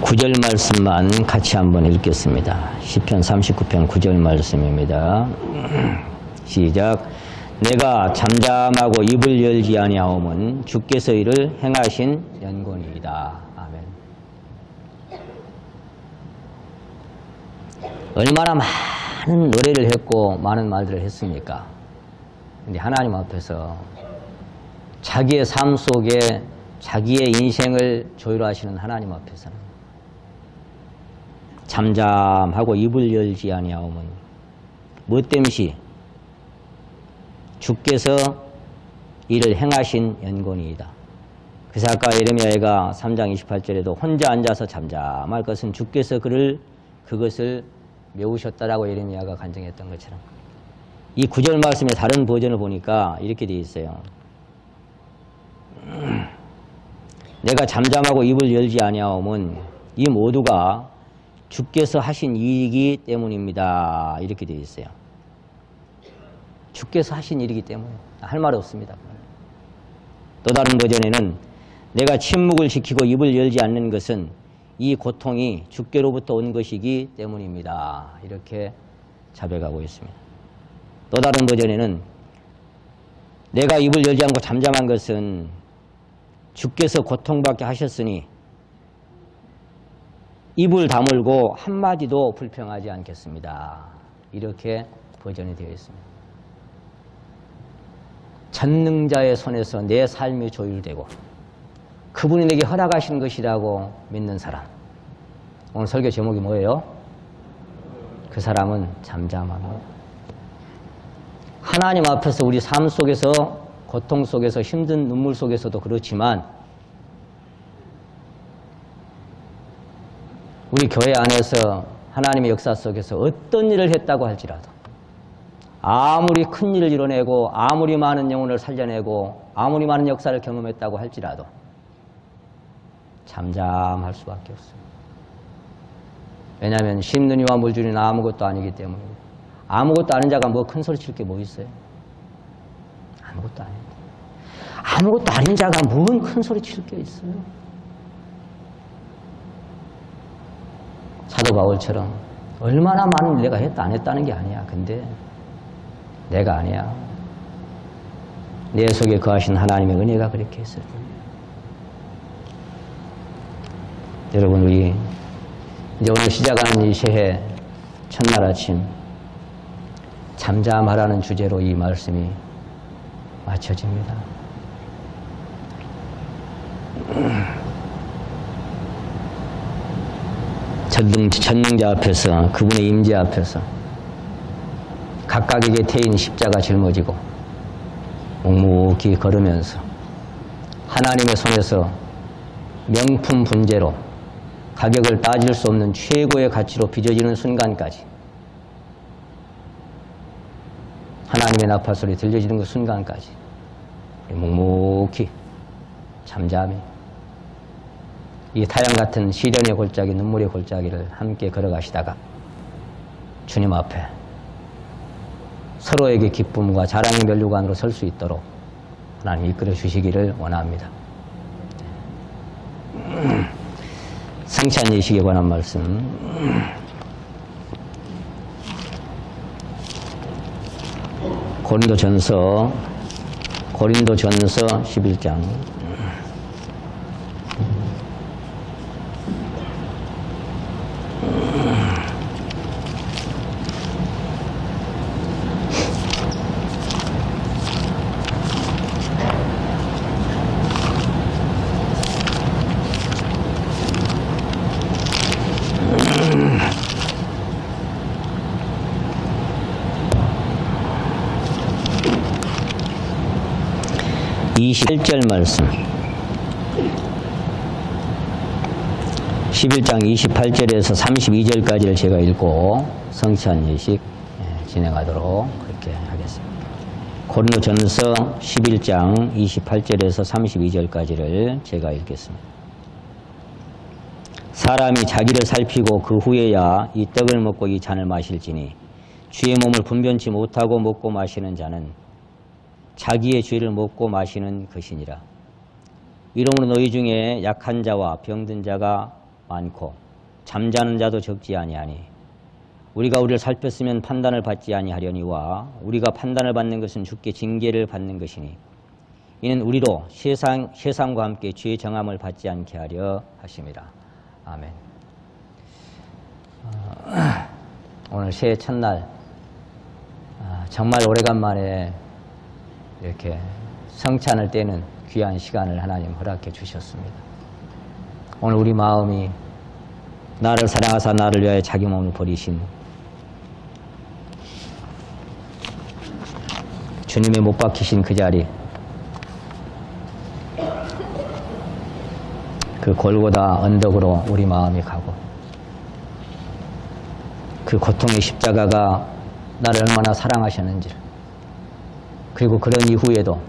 Speaker 1: 구절 말씀만 같이 한번 읽겠습니다. 시편 39편 9절 말씀입니다. 시작. 내가 잠잠하고 입을 열지 아니하오면 주께서 이를 행하신 연곤이다. 아멘. 얼마나 많은 노래를 했고 많은 말들을 했습니까? 근데 하나님 앞에서 자기의 삶 속에 자기의 인생을 조율하시는 하나님 앞에서는 잠잠하고 입을 열지 아니하오면 뭐 땜시 주께서 이를 행하신 연곤이다. 그래서 아까 예레미야가 3장 28절에도 혼자 앉아서 잠잠할 것은 주께서 그것을 메우셨다라고 예레미야가 간증했던 것처럼 이 9절 말씀의 다른 버전을 보니까 이렇게 되어 있어요. 내가 잠잠하고 입을 열지 아니하오면 이 모두가 주께서 하신 일이기 때문입니다. 이렇게 되어 있어요. 주께서 하신 일이기 때문에 할 말 없습니다. 또 다른 버전에는 내가 침묵을 지키고 입을 열지 않는 것은 이 고통이 주께로부터 온 것이기 때문입니다. 이렇게 자백하고 있습니다. 또 다른 버전에는 내가 입을 열지 않고 잠잠한 것은 주께서 고통받게 하셨으니 입을 다물고 한마디도 불평하지 않겠습니다. 이렇게 버전이 되어 있습니다. 전능자의 손에서 내 삶이 조율되고 그분이 내게 허락하신 것이라고 믿는 사람. 오늘 설교 제목이 뭐예요? 그 사람은 잠잠합니다. 하나님 앞에서 우리 삶 속에서 고통 속에서 힘든 눈물 속에서도 그렇지만 우리 교회 안에서 하나님의 역사 속에서 어떤 일을 했다고 할지라도 아무리 큰 일을 이뤄내고 아무리 많은 영혼을 살려내고 아무리 많은 역사를 경험했다고 할지라도 잠잠할 수밖에 없습니다. 왜냐하면 심는 이와 물주는 아무것도 아니기 때문에 아무것도 아닌 자가 뭐 큰 소리 칠 게 뭐 있어요? 아무것도 아닙니다. 아무것도 아닌 자가 뭔 큰 소리 칠 게 있어요? 사도 바울처럼 얼마나 많은 일 내가 했다 안 했다는 게 아니야. 근데 내가 아니야. 내 속에 거하신 하나님의 은혜가 그렇게 했어요. 여러분 우리 이제 오늘 시작하는 이 새해 첫날 아침 잠잠하라는 주제로 이 말씀이 맞춰집니다. 전능자 앞에서 그분의 임재 앞에서 각각에게 태인 십자가 짊어지고 묵묵히 걸으면서 하나님의 손에서 명품 분재로 가격을 따질 수 없는 최고의 가치로 빚어지는 순간까지 하나님의 나팔소리 들려지는 그 순간까지 묵묵히 잠잠히 이 타양 같은 시련의 골짜기 눈물의 골짜기를 함께 걸어가시다가 주님 앞에 서로에게 기쁨과 자랑의 면류관으로 설 수 있도록 하나님 이끌어 주시기를 원합니다. 성찬 예식에 관한 말씀 고린도전서 11장 21절 말씀 11장 28절에서 32절까지를 제가 읽고 성찬 예식 진행하도록 그렇게 하겠습니다. 고린도전서 11장 28절에서 32절까지를 제가 읽겠습니다. 사람이 자기를 살피고 그 후에야 이 떡을 먹고 이 잔을 마실지니 주의 몸을 분변치 못하고 먹고 마시는 자는 자기의 죄를 먹고 마시는 것이니라. 이러므로 너희 중에 약한 자와 병든 자가 많고 잠자는 자도 적지 아니하니 우리가 우리를 살폈으면 판단을 받지 아니하려니와 우리가 판단을 받는 것은 주께 징계를 받는 것이니 이는 우리도 세상과 함께 죄의 정함을 받지 않게 하려 하심이라. 아멘. 오늘 새해 첫날 정말 오래간만에 이렇게 성찬을 떼는 귀한 시간을 하나님 허락해 주셨습니다. 오늘 우리 마음이 나를 사랑하사 나를 위하여 자기 몸을 버리신 주님의 못 박히신 그 자리 그 골고다 언덕으로 우리 마음이 가고 그 고통의 십자가가 나를 얼마나 사랑하셨는지, 그리고 그런 이후에도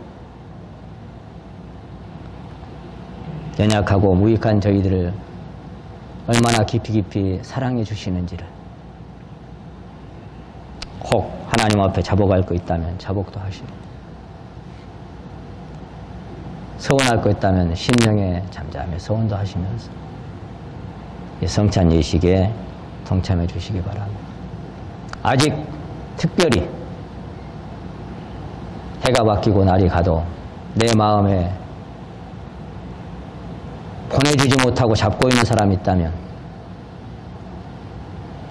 Speaker 1: 연약하고 무익한 저희들을 얼마나 깊이 사랑해 주시는지를, 혹 하나님 앞에 자복할 거 있다면 자복도 하시고, 서원할 거 있다면 심령에 잠잠히 서원도 하시면서 이 성찬 예식에 동참해 주시기 바랍니다. 아직 특별히 해가 바뀌고 날이 가도 내 마음에 보내주지 못하고 잡고 있는 사람이 있다면,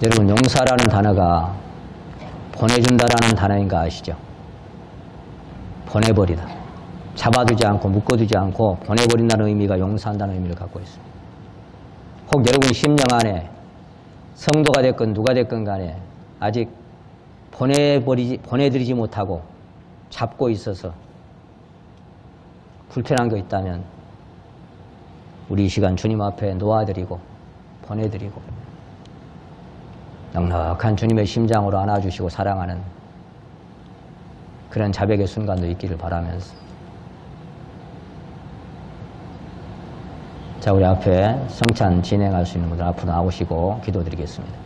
Speaker 1: 여러분, 용서라는 단어가 보내준다라는 단어인가 아시죠? 보내버리다. 잡아두지 않고 묶어두지 않고 보내버린다는 의미가 용서한다는 의미를 갖고 있습니다. 혹 여러분 심령 안에 성도가 됐건 누가 됐건 간에 아직 보내드리지 못하고 잡고 있어서 불편한 거 있다면 우리 이 시간 주님 앞에 놓아드리고 보내드리고 넉넉한 주님의 심장으로 안아주시고 사랑하는 그런 자백의 순간도 있기를 바라면서, 자, 우리 앞에 성찬 진행할 수 있는 분들 앞으로 나오시고 기도드리겠습니다.